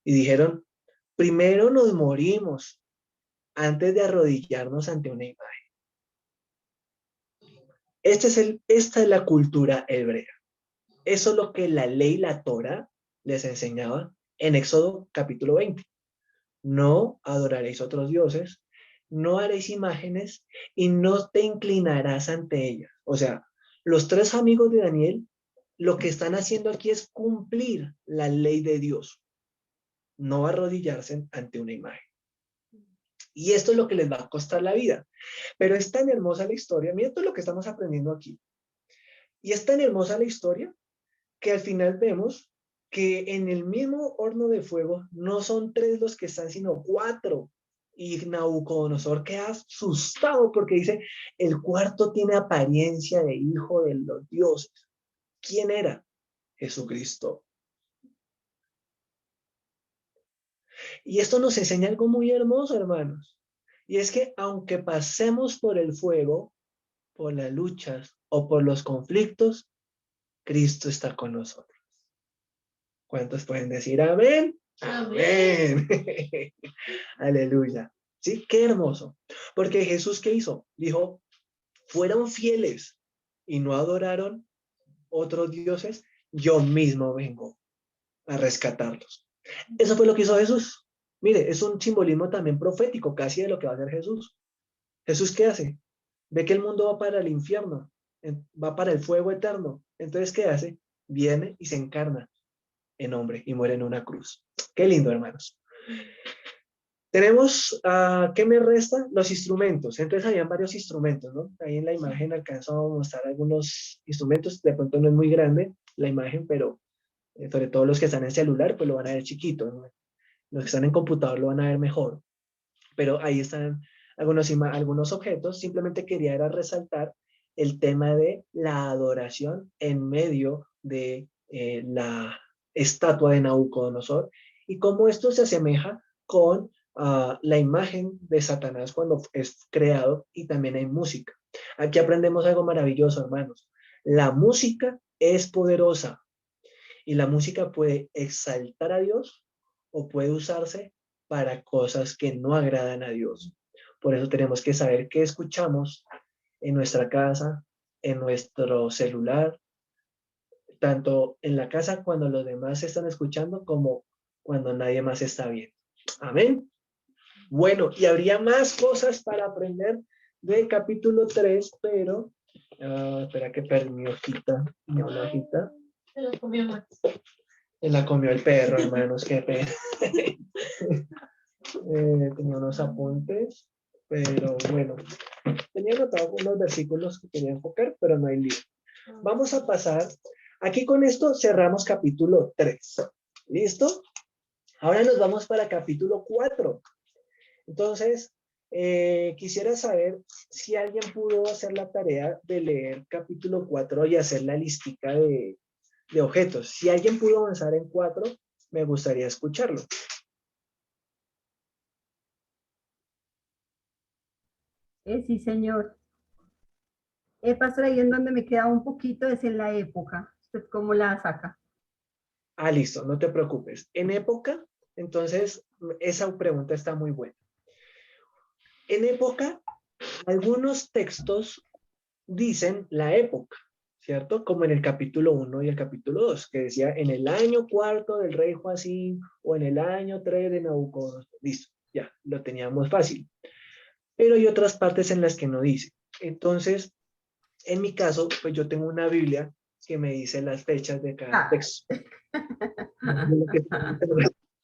Y dijeron, primero nos morimos antes de arrodillarnos ante una imagen. Esta es la cultura hebrea. Eso es lo que la ley, la Torá, les enseñaba en Éxodo capítulo 20. No adoraréis otros dioses, no haréis imágenes y no te inclinarás ante ellas. O sea, los tres amigos de Daniel lo que están haciendo aquí es cumplir la ley de Dios, no arrodillarse ante una imagen. Y esto es lo que les va a costar la vida. Pero es tan hermosa la historia, mira todo lo que estamos aprendiendo aquí. Y es tan hermosa la historia que al final vemos que en el mismo horno de fuego no son tres los que están, sino cuatro. Y Nabucodonosor queda asustado porque dice, el cuarto tiene apariencia de hijo de los dioses. ¿Quién era? Jesucristo. Y esto nos enseña algo muy hermoso, hermanos. Y es que aunque pasemos por el fuego, por las luchas o por los conflictos, Cristo está con nosotros. ¿Cuántos pueden decir amén? Amén. Aleluya. Sí, qué hermoso. Porque Jesús, ¿qué hizo? Dijo, fueron fieles y no adoraron otros dioses, yo mismo vengo a rescatarlos. Eso fue lo que hizo Jesús. Mire, es un simbolismo también profético, casi de lo que va a hacer Jesús. ¿Jesús qué hace? Ve que el mundo va para el infierno, va para el fuego eterno. Entonces, ¿qué hace? Viene y se encarna en hombre y muere en una cruz. Qué lindo, hermanos. Tenemos, ¿qué me resta? Los instrumentos. Entonces, habían varios instrumentos, ¿no? Ahí en la imagen alcanzo a mostrar algunos instrumentos. De pronto no es muy grande la imagen, pero sobre todo los que están en celular, pues lo van a ver chiquito, ¿no? Los que están en computador lo van a ver mejor. Pero ahí están algunos objetos. Simplemente quería era resaltar el tema de la adoración en medio de la estatua de Nabucodonosor y cómo esto se asemeja con la imagen de Satanás cuando es creado, y también hay música. Aquí aprendemos algo maravilloso, hermanos. La música es poderosa y la música puede exaltar a Dios o puede usarse para cosas que no agradan a Dios. Por eso tenemos que saber qué escuchamos en nuestra casa, en nuestro celular, tanto en la casa cuando los demás están escuchando como cuando nadie más está viendo. Amén. Bueno, y habría más cosas para aprender del capítulo 3, pero espera que perdí mi hojita, Se lo comió Max. Me la comió el perro, hermanos, qué pena. Tenía unos apuntes, pero bueno, tenía anotado unos versículos que quería enfocar, pero no hay lío. Vamos a pasar, aquí con esto cerramos capítulo 3. ¿Listo? Ahora nos vamos para capítulo 4. Entonces, quisiera saber si alguien pudo hacer la tarea de leer capítulo 4 y hacer la listica de objetos. Si alguien pudo avanzar en 4, me gustaría escucharlo. Sí, señor. Pastor, ahí en donde me queda un poquito es en la época. ¿Usted cómo la saca? Listo, no te preocupes. En época, entonces, esa pregunta está muy buena. En época, algunos textos dicen la época, ¿cierto? Como en el capítulo 1 y el capítulo 2, que decía en el año 4 del rey Joacim o en el año 3 de Nabucodonosor. Listo, ya, lo teníamos fácil. Pero hay otras partes en las que no dice. Entonces, en mi caso, pues yo tengo una Biblia que me dice las fechas de cada texto.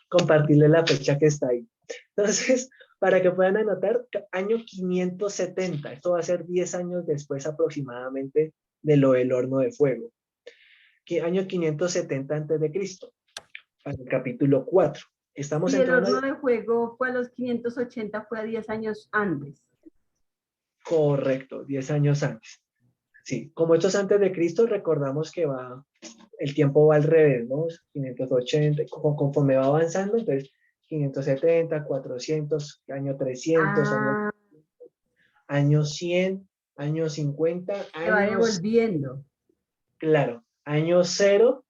Compartirle la fecha que está ahí. Entonces, para que puedan anotar, año 570. Esto va a ser 10 años después aproximadamente de lo del horno de fuego. Año 570 antes de Cristo, para el capítulo 4. Estamos Y el entrando horno de fuego fue a los 580, fue a 10 años antes. Correcto, 10 años antes. Sí, como esto es antes de Cristo, recordamos que el tiempo va al revés, ¿no? 580, conforme va avanzando, entonces 570, 400, año 300, año 100, año 50, Se va años, devolviendo. claro, año 0,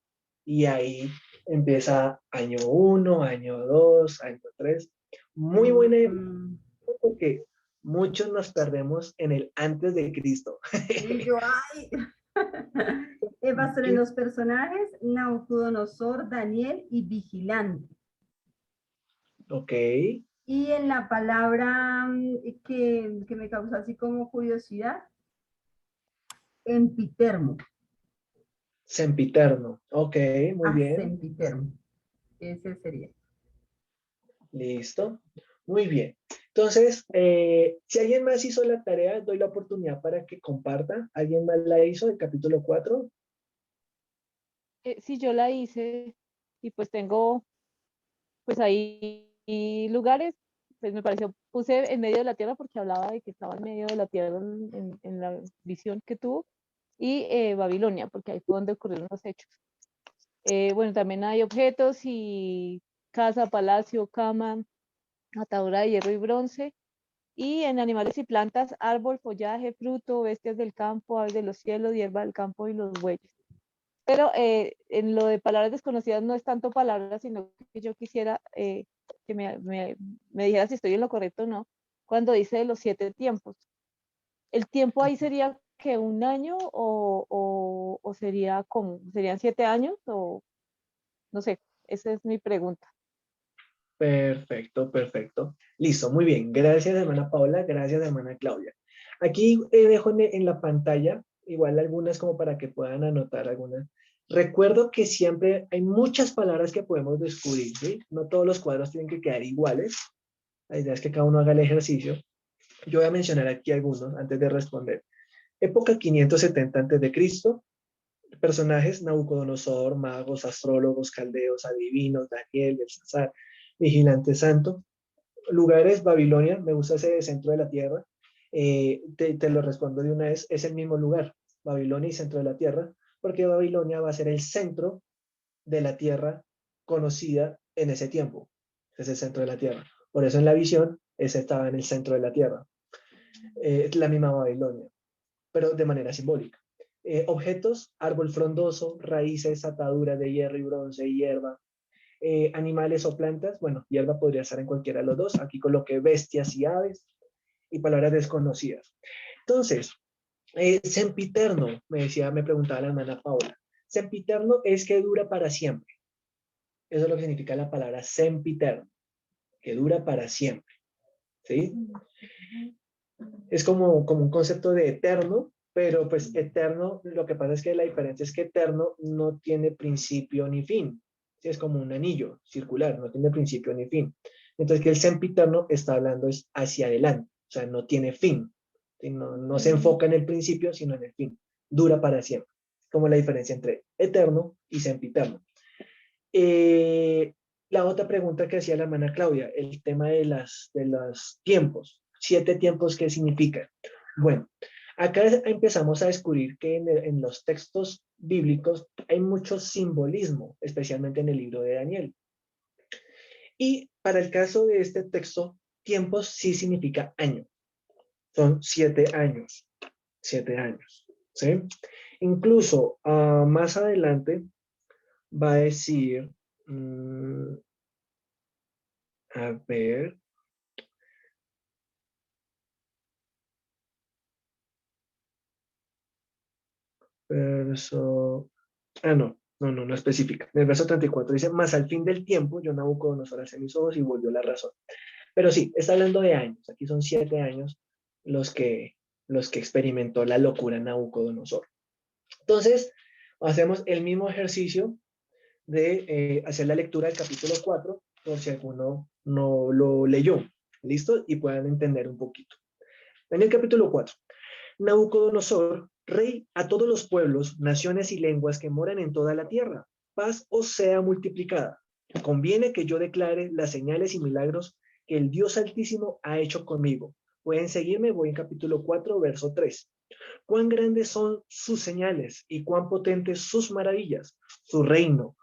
y ahí empieza año 1, año 2, año 3. Muy buena época, porque muchos nos perdemos en el antes de Cristo. Y yo, ay. Pastor, en los personajes, Nabucodonosor, Daniel y Vigilante. Ok. Y en la palabra que me causa así como curiosidad, empitermo. Sempiterno. Ok, muy bien. Sempiterno. Ese sería. Listo. Muy bien. Entonces, si alguien más hizo la tarea, doy la oportunidad para que comparta. ¿Alguien más la hizo del capítulo 4? Sí, yo la hice y pues tengo, pues ahí lugares, pues me pareció, puse en medio de la tierra porque hablaba de que estaba en medio de la tierra en la visión que tuvo, y Babilonia, porque ahí fue donde ocurrieron los hechos. Bueno, también hay objetos y casa, palacio, cama, atadura de hierro y bronce. Y en animales y plantas, árbol, follaje, fruto, bestias del campo, aves de los cielos, hierba del campo y los bueyes. Pero en lo de palabras desconocidas no es tanto palabras, sino que yo quisiera que me dijera si estoy en lo correcto o no, cuando dice de los 7 tiempos. ¿El tiempo ahí sería que un año o sería como, serían 7 años o no sé? Esa es mi pregunta. Perfecto, perfecto. Listo, muy bien. Gracias, hermana Paola. Gracias, hermana Claudia. Aquí dejo en la pantalla igual algunas como para que puedan anotar algunas. Recuerdo que siempre hay muchas palabras que podemos descubrir, ¿sí? No todos los cuadros tienen que quedar iguales. La idea es que cada uno haga el ejercicio. Yo voy a mencionar aquí algunos antes de responder. Época 570 a.C. Personajes: Nabucodonosor, magos, astrólogos, caldeos, adivinos, Daniel, Belsasar, vigilante santo. Lugares: Babilonia, me gusta ese de centro de la tierra. Te lo respondo de una vez, es el mismo lugar, Babilonia y centro de la tierra, porque Babilonia va a ser el centro de la tierra conocida en ese tiempo. Es el centro de la tierra. Por eso en la visión, ese estaba en el centro de la tierra. Es la misma Babilonia, pero de manera simbólica. Objetos: árbol frondoso, raíces, ataduras de hierro y bronce, hierba. Animales o plantas, bueno, hierba podría estar en cualquiera de los dos. Aquí coloqué bestias y aves, y palabras desconocidas. Entonces, sempiterno, me preguntaba la hermana Paola. Sempiterno es que dura para siempre. Eso es lo que significa la palabra sempiterno, que dura para siempre. ¿Sí? Es como un concepto de eterno, pero pues eterno, lo que pasa es que la diferencia es que eterno no tiene principio ni fin. ¿Sí? Es como un anillo circular, no tiene principio ni fin. Entonces que el sempiterno está hablando es hacia adelante, o sea, no tiene fin. ¿Sí? No se enfoca en el principio, sino en el fin. Dura para siempre. Como la diferencia entre eterno y sempiterno. Eh, la otra pregunta que hacía la hermana Claudia, el tema de los tiempos. 7 tiempos, ¿qué significan? Bueno, acá empezamos a descubrir que en los textos bíblicos hay mucho simbolismo, especialmente en el libro de Daniel. Y para el caso de este texto, tiempos sí significa año. Son 7 años. 7 años. ¿Sí? Incluso más adelante va a decir, a ver, verso, no especifica. En el verso 34 dice: más al fin del tiempo, yo Nabucodonosor alcé mis ojos y volvió la razón. Pero sí, está hablando de años. Aquí son 7 años los que experimentó la locura Nabucodonosor. Entonces, hacemos el mismo ejercicio de hacer la lectura del capítulo 4, por si alguno no lo leyó. ¿Listo? Y puedan entender un poquito. En el capítulo 4, Nabucodonosor, rey a todos los pueblos, naciones y lenguas que moran en toda la tierra, paz os sea multiplicada. Conviene que yo declare las señales y milagros que el Dios Altísimo ha hecho conmigo. Pueden seguirme, voy en capítulo 4, verso 3. Cuán grandes son sus señales y cuán potentes sus maravillas. Su reino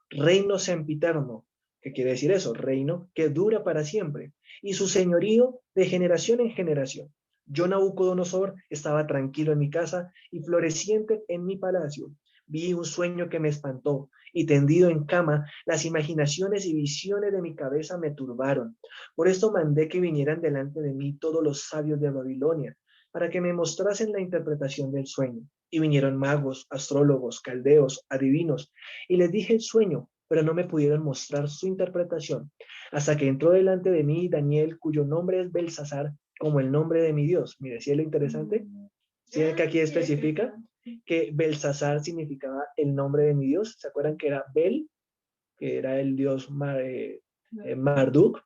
sempiterno. ¿Qué quiere decir eso? Reino que dura para siempre. Y su señorío de generación en generación. Yo, Nabucodonosor, estaba tranquilo en mi casa y floreciente en mi palacio. Vi un sueño que me espantó, y tendido en cama, las imaginaciones y visiones de mi cabeza me turbaron. Por esto mandé que vinieran delante de mí todos los sabios de Babilonia, para que me mostrasen la interpretación del sueño. Y vinieron magos, astrólogos, caldeos, adivinos, y les dije el sueño, pero no me pudieron mostrar su interpretación, hasta que entró delante de mí Daniel, cuyo nombre es Belsasar, como el nombre de mi Dios. Mire, ¿sí es lo interesante? ¿Sí ven que aquí especifica que Belsasar significaba el nombre de mi Dios? ¿Se acuerdan que era Bel, que era el dios Marduk,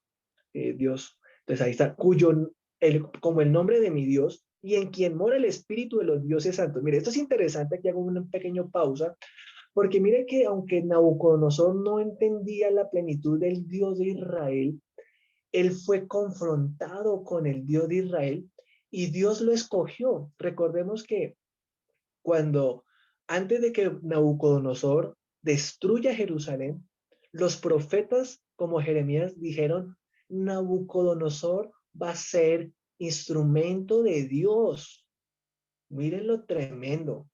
Dios? Entonces ahí está, como el nombre de mi Dios, y en quien mora el espíritu de los dioses santos. Mire, esto es interesante, aquí hago una pequeña pausa, porque mire que aunque Nabucodonosor no entendía la plenitud del Dios de Israel, él fue confrontado con el Dios de Israel y Dios lo escogió. Recordemos que cuando, antes de que Nabucodonosor destruya Jerusalén, los profetas como Jeremías dijeron, Nabucodonosor va a ser instrumento de Dios. Miren lo tremendo.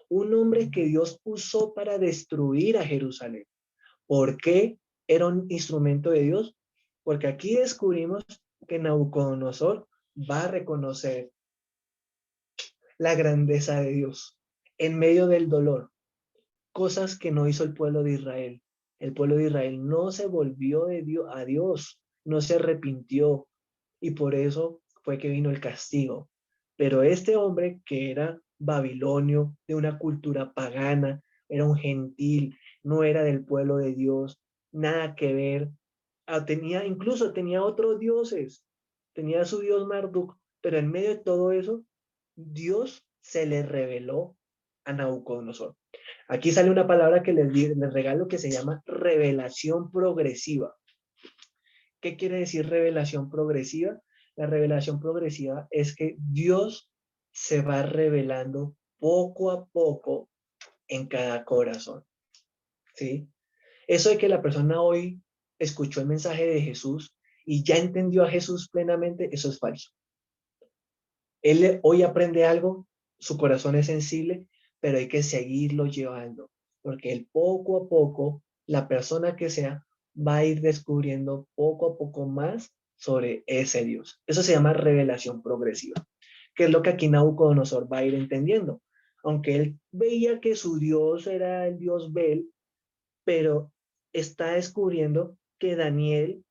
Un hombre que Dios usó para destruir a Jerusalén. ¿Por qué era un instrumento de Dios? Porque aquí descubrimos que Nabucodonosor va a reconocer la grandeza de Dios en medio del dolor, cosas que no hizo el pueblo de Israel. El pueblo de Israel no se volvió a Dios, no se arrepintió, y por eso fue que vino el castigo. Pero este hombre que era babilonio, de una cultura pagana, era un gentil, no era del pueblo de Dios, nada que ver. Incluso tenía otros dioses, tenía su dios Marduk, pero en medio de todo eso, Dios se le reveló a Nabucodonosor. Aquí sale una palabra que les regalo que se llama revelación progresiva. ¿Qué quiere decir revelación progresiva? La revelación progresiva es que Dios se va revelando poco a poco en cada corazón. ¿Sí? Eso de que la persona hoy escuchó el mensaje de Jesús y ya entendió a Jesús plenamente, eso es falso. Él hoy aprende algo, su corazón es sensible, pero hay que seguirlo llevando, porque él poco a poco, la persona que sea, va a ir descubriendo poco a poco más sobre ese Dios. Eso se llama revelación progresiva, que es lo que aquí Nabucodonosor va a ir entendiendo. Aunque él veía que su Dios era el Dios Bel, pero está descubriendo que Daniel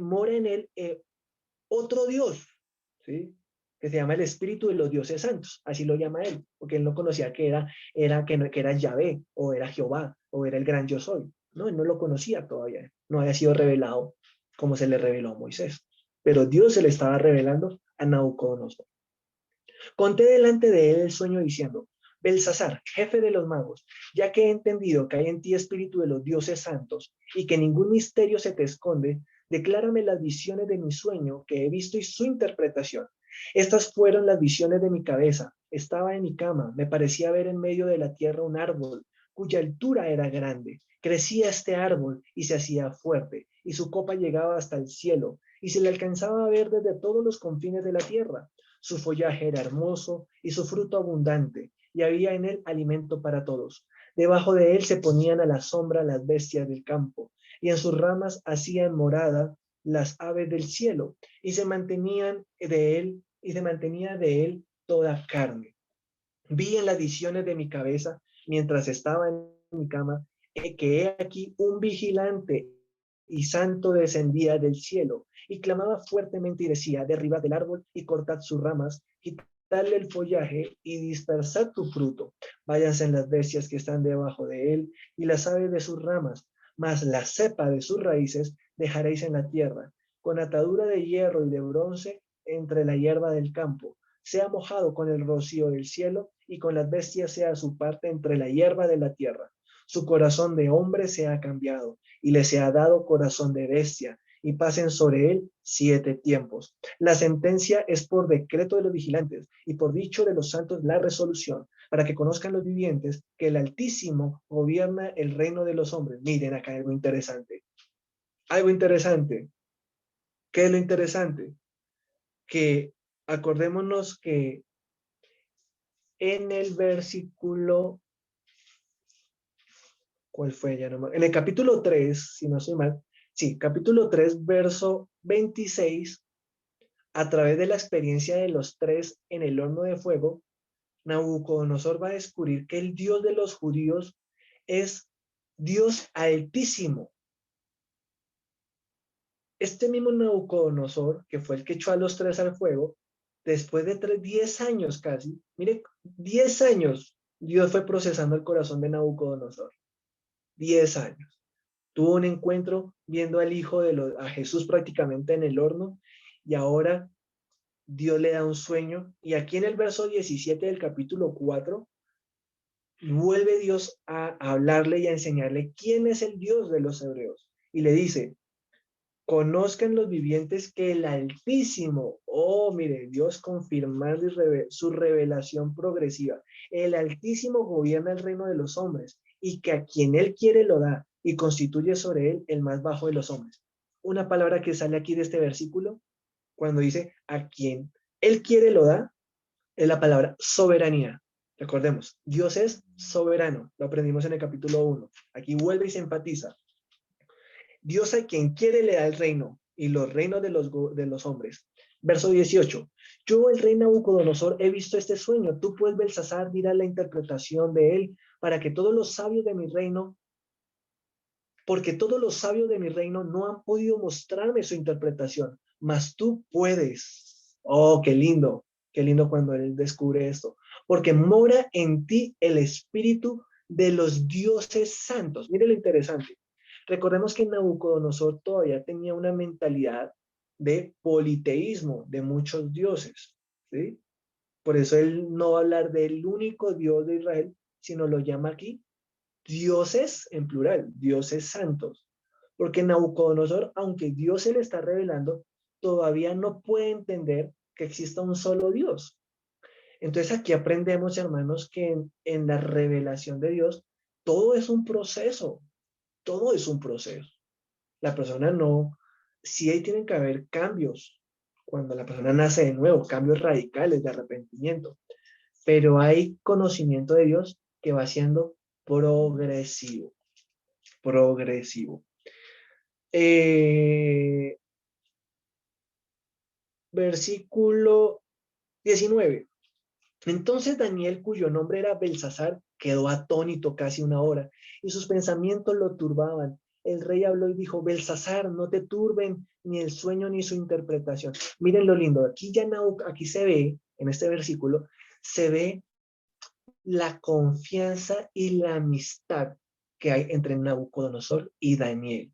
mora en él otro Dios, ¿sí? Que se llama el espíritu de los dioses santos, así lo llama él, porque él no conocía que era Yahvé, o era Jehová, o era el gran yo soy. No, él no lo conocía todavía, no había sido revelado como se le reveló a Moisés, pero Dios se le estaba revelando a Nabucodonosor. Conté delante de él el sueño diciendo, Belsasar, jefe de los magos, ya que he entendido que hay en ti espíritu de los dioses santos y que ningún misterio se te esconde, declárame las visiones de mi sueño que he visto y su interpretación. Estas fueron las visiones de mi cabeza. Estaba en mi cama, me parecía ver en medio de la tierra un árbol, cuya altura era grande. Crecía este árbol y se hacía fuerte, y su copa llegaba hasta el cielo, y se le alcanzaba a ver desde todos los confines de la tierra. Su follaje era hermoso y su fruto abundante, y había en él alimento para todos. Debajo de él se ponían a la sombra las bestias del campo, y en sus ramas hacían morada las aves del cielo, y se mantenía de él toda carne. Vi en las visiones de mi cabeza, mientras estaba en mi cama, que he aquí un vigilante y santo descendía del cielo, y clamaba fuertemente y decía, derribad el árbol y cortad sus ramas, quitadle el follaje y dispersad su fruto. Váyanse en las bestias que están debajo de él y las aves de sus ramas, mas la cepa de sus raíces dejaréis en la tierra, con atadura de hierro y de bronce entre la hierba del campo. Sea mojado con el rocío del cielo y con las bestias sea su parte entre la hierba de la tierra. Su corazón de hombre se ha cambiado y le se ha dado corazón de bestia, y pasen sobre él 7 tiempos. La sentencia es por decreto de los vigilantes y por dicho de los santos la resolución, para que conozcan los vivientes que el Altísimo gobierna el reino de los hombres. Miren acá algo interesante. Algo interesante. ¿Qué es lo interesante? Que acordémonos que en el versículo, ¿cuál fue? Ya no, en el capítulo 3, si no soy mal, sí, capítulo 3, verso 26, a través de la experiencia de los 3 en el horno de fuego, Nabucodonosor va a descubrir que el Dios de los judíos es Dios altísimo. Este mismo Nabucodonosor, que fue el que echó a los tres al fuego, después de 10 años casi, mire, 10 años, Dios fue procesando el corazón de Nabucodonosor. 10 años. Tuvo un encuentro viendo al hijo a Jesús prácticamente en el horno, y ahora Dios le da un sueño. Y aquí en el verso 17 del capítulo 4, vuelve Dios a hablarle y a enseñarle quién es el Dios de los hebreos. Y le dice, conozcan los vivientes que el Altísimo, oh, mire, Dios confirmando su revelación progresiva, el Altísimo gobierna el reino de los hombres, y que a quien Él quiere lo da, y constituye sobre Él el más bajo de los hombres. Una palabra que sale aquí de este versículo, cuando dice a quien Él quiere lo da, es la palabra soberanía. Recordemos, Dios es soberano, lo aprendimos en el capítulo 1. Aquí vuelve y se enfatiza. Dios a quien quiere le da el reino y los reinos de los hombres. Verso 18. Yo, el rey Nabucodonosor, he visto este sueño. Tú, pues, Belsasar, dirás la interpretación de él, para que todos los sabios de mi reino, porque todos los sabios de mi reino no han podido mostrarme su interpretación, mas tú puedes. Oh, qué lindo cuando él descubre esto, porque mora en ti el espíritu de los dioses santos. Mire lo interesante. Recordemos que Nabucodonosor todavía tenía una mentalidad de politeísmo, de muchos dioses, ¿sí? Por eso él no va a hablar del único Dios de Israel, sino lo llama aquí dioses en plural, dioses santos. Porque Nabucodonosor, aunque Dios se le está revelando, todavía no puede entender que exista un solo Dios. Entonces aquí aprendemos, hermanos, que en la revelación de Dios, todo es un proceso. Todo es un proceso. La persona no, sí ahí tienen que haber cambios cuando la persona nace de nuevo, cambios radicales de arrepentimiento, pero hay conocimiento de Dios que va siendo progresivo, progresivo. Versículo 19. Entonces Daniel, cuyo nombre era Belsasar, quedó atónito casi una hora, y sus pensamientos lo turbaban. El rey habló y dijo, Belsasar, no te turben ni el sueño ni su interpretación. Miren lo lindo, aquí se ve, en este versículo, se ve la confianza y la amistad que hay entre Nabucodonosor y Daniel.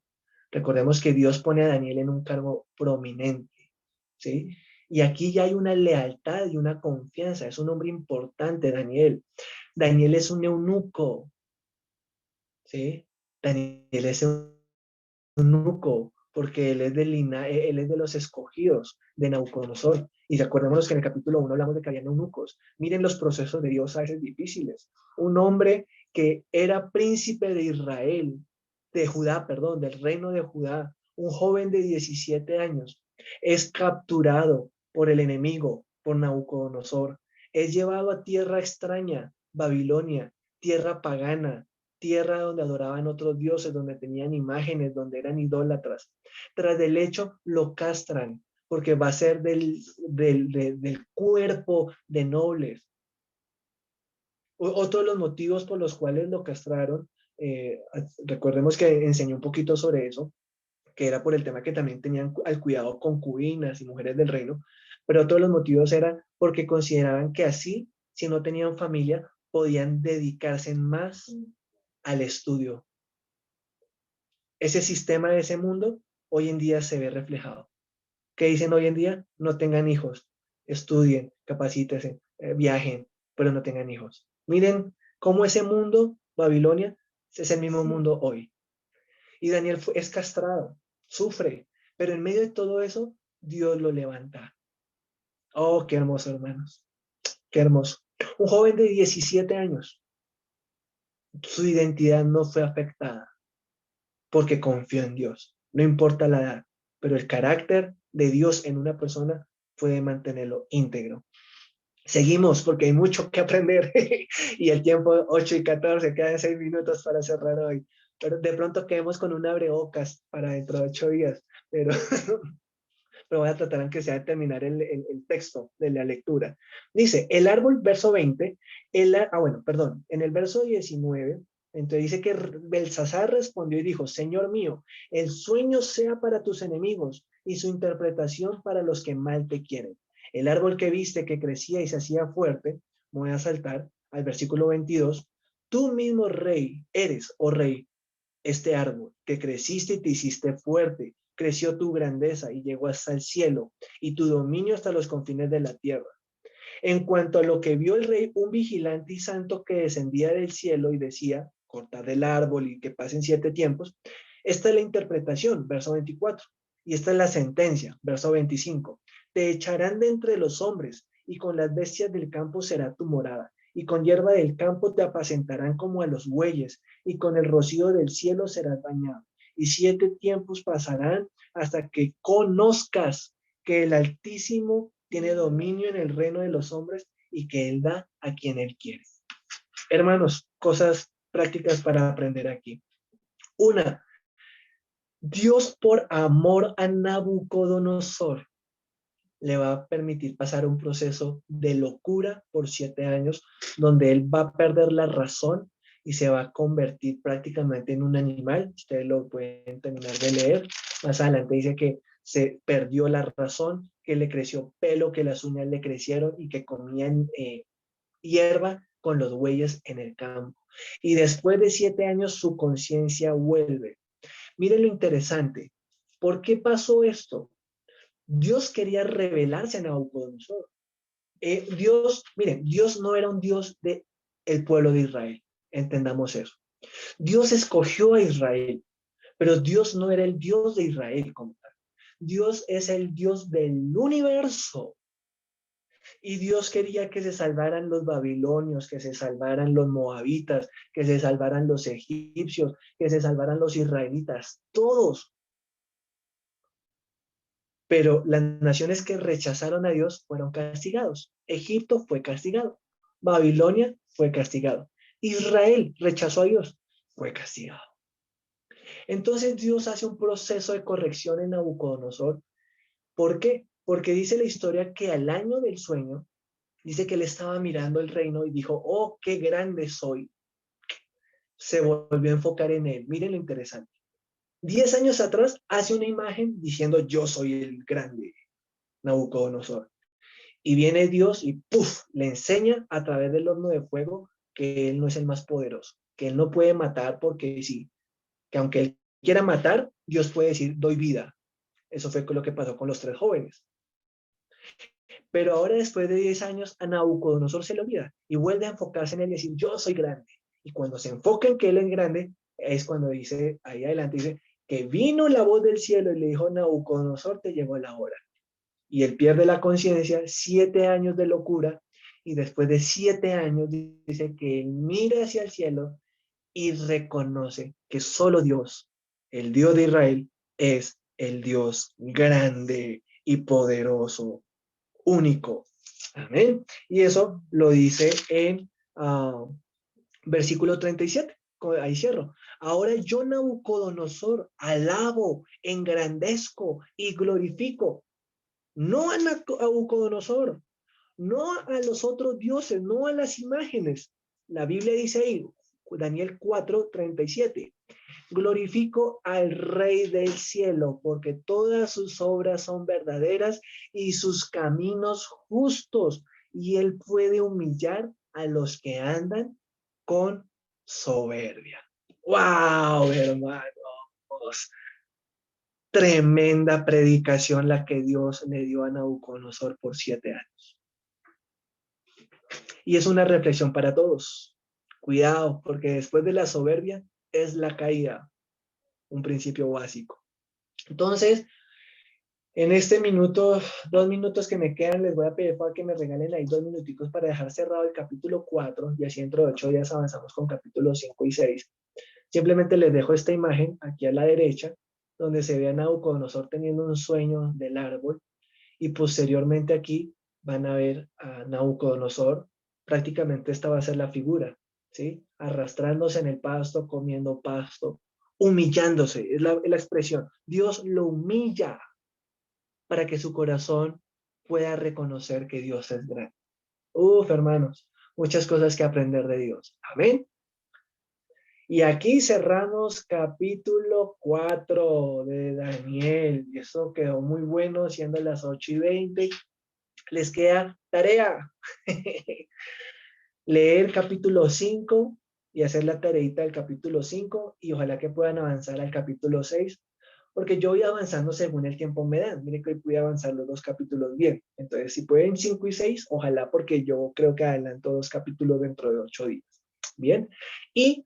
Recordemos que Dios pone a Daniel en un cargo prominente, ¿sí? Y aquí ya hay una lealtad y una confianza. Es un hombre importante, Daniel. Daniel es un eunuco, ¿sí? Daniel es un eunuco porque él es él es de los escogidos de Nabucodonosor. Y recordémonos que en el capítulo 1 hablamos de que habían eunucos. Miren los procesos de Dios a veces difíciles. Un hombre que era príncipe de Israel, de Judá, perdón, del reino de Judá, un joven de 17 años, es capturado por el enemigo, por Nabucodonosor. Es llevado a tierra extraña, Babilonia, tierra pagana, tierra donde adoraban otros dioses, donde tenían imágenes, donde eran idólatras. Tras del hecho, lo castran, porque va a ser del cuerpo de nobles. Otro de los motivos por los cuales lo castraron, recordemos que enseñé un poquito sobre eso, que era por el tema que también tenían al cuidado concubinas y mujeres del reino, pero otro de los motivos era porque consideraban que así, si no tenían familia, podían dedicarse más al estudio. Ese sistema de ese mundo hoy en día se ve reflejado. ¿Qué dicen hoy en día? No tengan hijos, estudien, capacítense, viajen, pero no tengan hijos. Miren cómo ese mundo, Babilonia, es el mismo mundo hoy. Y Daniel es castrado, sufre, pero en medio de todo eso, Dios lo levanta. Oh, qué hermoso, hermanos. Qué hermoso. Un joven de 17 años, su identidad no fue afectada porque confió en Dios. No importa la edad, pero el carácter de Dios en una persona puede mantenerlo íntegro. Seguimos porque hay mucho que aprender y el tiempo 8:14, quedan 6 minutos para cerrar hoy. Pero de pronto quedemos con un abrebocas para dentro de 8 días, pero, pero voy a tratar aunque sea de terminar el texto de la lectura. Dice, el árbol, verso 20, en el verso 19, Entonces dice que Belsasar respondió y dijo, Señor mío, el sueño sea para tus enemigos y su interpretación para los que mal te quieren. El árbol que viste que crecía y se hacía fuerte, voy a saltar al versículo 22, tú mismo rey eres, oh rey, este árbol que creciste y te hiciste fuerte, creció tu grandeza y llegó hasta el cielo y tu dominio hasta los confines de la tierra. En cuanto a lo que vio el rey, un vigilante y santo que descendía del cielo y decía, cortad el árbol y que pasen 7 tiempos. Esta es la interpretación, verso 24. Y esta es la sentencia, verso 25. Te echarán de entre los hombres y con las bestias del campo será tu morada. Y con hierba del campo te apacentarán como a los bueyes y con el rocío del cielo serás bañado. Y 7 tiempos pasarán hasta que conozcas que el Altísimo tiene dominio en el reino de los hombres y que Él da a quien Él quiere. Hermanos, cosas prácticas para aprender aquí. Una, Dios por amor a Nabucodonosor le va a permitir pasar un proceso de locura por 7 años, donde él va a perder la razón y se va a convertir prácticamente en un animal. Ustedes lo pueden terminar de leer. Más adelante dice que se perdió la razón, que le creció pelo, que las uñas le crecieron y que comían hierba con los bueyes en el campo. Y después de 7 años su conciencia vuelve. Miren lo interesante. ¿Por qué pasó esto? Dios quería revelarse a Nabucodonosor. Miren, Dios no era un Dios del pueblo de Israel. Entendamos eso. Dios escogió a Israel, pero Dios no era el Dios de Israel como tal. Dios es el Dios del universo. Y Dios quería que se salvaran los babilonios, que se salvaran los moabitas, que se salvaran los egipcios, que se salvaran los israelitas, todos. Pero las naciones que rechazaron a Dios fueron castigados. Egipto fue castigado. Babilonia fue castigado. Israel rechazó a Dios, fue castigado. Entonces Dios hace un proceso de corrección en Nabucodonosor. ¿Por qué? Porque dice la historia que al año del sueño, dice que él estaba mirando el reino y dijo, oh, qué grande soy. Se volvió a enfocar en él. Miren lo interesante. 10 años atrás hace una imagen diciendo, yo soy el grande Nabucodonosor. Y viene Dios y ¡puf! Le enseña a través del horno de fuego que él no es el más poderoso, que él no puede matar porque sí, que aunque él quiera matar, Dios puede decir, doy vida. Eso fue lo que pasó con los 3 jóvenes. Pero ahora, después de 10 años, a Nabucodonosor se le olvida y vuelve a enfocarse en él y decir, yo soy grande. Y cuando se enfoca en que él es grande, es cuando dice, ahí adelante dice, que vino la voz del cielo y le dijo, Nabucodonosor, te llegó la hora. Y él pierde la conciencia, 7 años de locura, y después de 7 años dice que él mira hacia el cielo y reconoce que solo Dios, el Dios de Israel, es el Dios grande y poderoso, único. Amén. Y eso lo dice en versículo 37. Ahí cierro. Ahora yo, Nabucodonosor, alabo, engrandezco y glorifico. No a Nabucodonosor, no a los otros dioses, no a las imágenes. La Biblia dice ahí, Daniel 4:37, glorifico al Rey del cielo, porque todas sus obras son verdaderas y sus caminos justos, y él puede humillar a los que andan con soberbia. ¡Wow, hermanos! Tremenda predicación la que Dios le dio a Nabucodonosor por 7 años. Y es una reflexión para todos. Cuidado, porque después de la soberbia es la caída, un principio básico. Entonces, en este minuto, 2 minutos que me quedan, les voy a pedir para que me regalen ahí 2 minuticos para dejar cerrado el capítulo 4, y así dentro de 8 días avanzamos con capítulos 5 y 6. Simplemente les dejo esta imagen aquí a la derecha, donde se ve a Nabucodonosor teniendo un sueño del árbol, y posteriormente aquí van a ver a Nabucodonosor, prácticamente esta va a ser la figura, ¿sí? Arrastrándose en el pasto, comiendo pasto, humillándose, es la expresión. Dios lo humilla para que su corazón pueda reconocer que Dios es grande. Hermanos, muchas cosas que aprender de Dios. Amén. Y aquí cerramos capítulo 4 de Daniel. Y eso quedó muy bueno, siendo las 8:20. Les queda tarea. Leer capítulo 5 y hacer la tareita del capítulo 5 y ojalá que puedan avanzar al capítulo 6, porque yo voy avanzando según el tiempo me dan. Miren que hoy pude avanzar los 2 capítulos bien. Entonces, si pueden 5 y 6, ojalá, porque yo creo que adelanto 2 capítulos dentro de 8 días. Bien. Y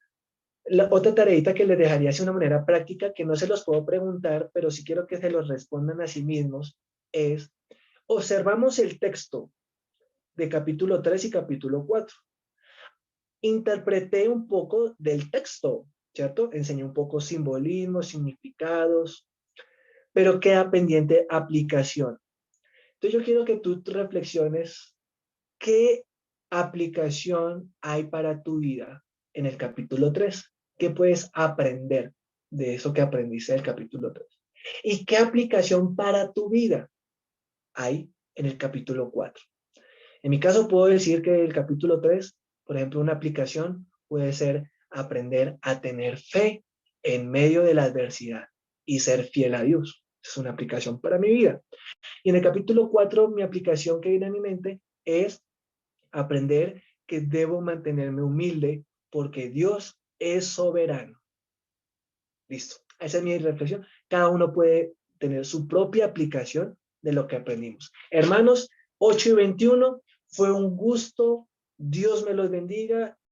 la otra tareita que les dejaría es una manera práctica, que no se los puedo preguntar, pero sí quiero que se los respondan a sí mismos, es: observamos el texto de capítulo 3 y capítulo 4. Interpreté un poco del texto, ¿cierto? Enseñé un poco simbolismos, significados, pero queda pendiente aplicación. Entonces yo quiero que tú reflexiones qué aplicación hay para tu vida en el capítulo 3. ¿Qué puedes aprender de eso que aprendiste del capítulo 3? ¿Y qué aplicación para tu vida hay en el capítulo 4? En mi caso puedo decir que el capítulo 3, por ejemplo, una aplicación puede ser aprender a tener fe en medio de la adversidad y ser fiel a Dios. Es una aplicación para mi vida. Y en el capítulo 4, mi aplicación que viene a mi mente es aprender que debo mantenerme humilde porque Dios es soberano. Listo. Esa es mi reflexión. Cada uno puede tener su propia aplicación de lo que aprendimos. Hermanos, 8:21, fue un gusto. Dios me los bendiga.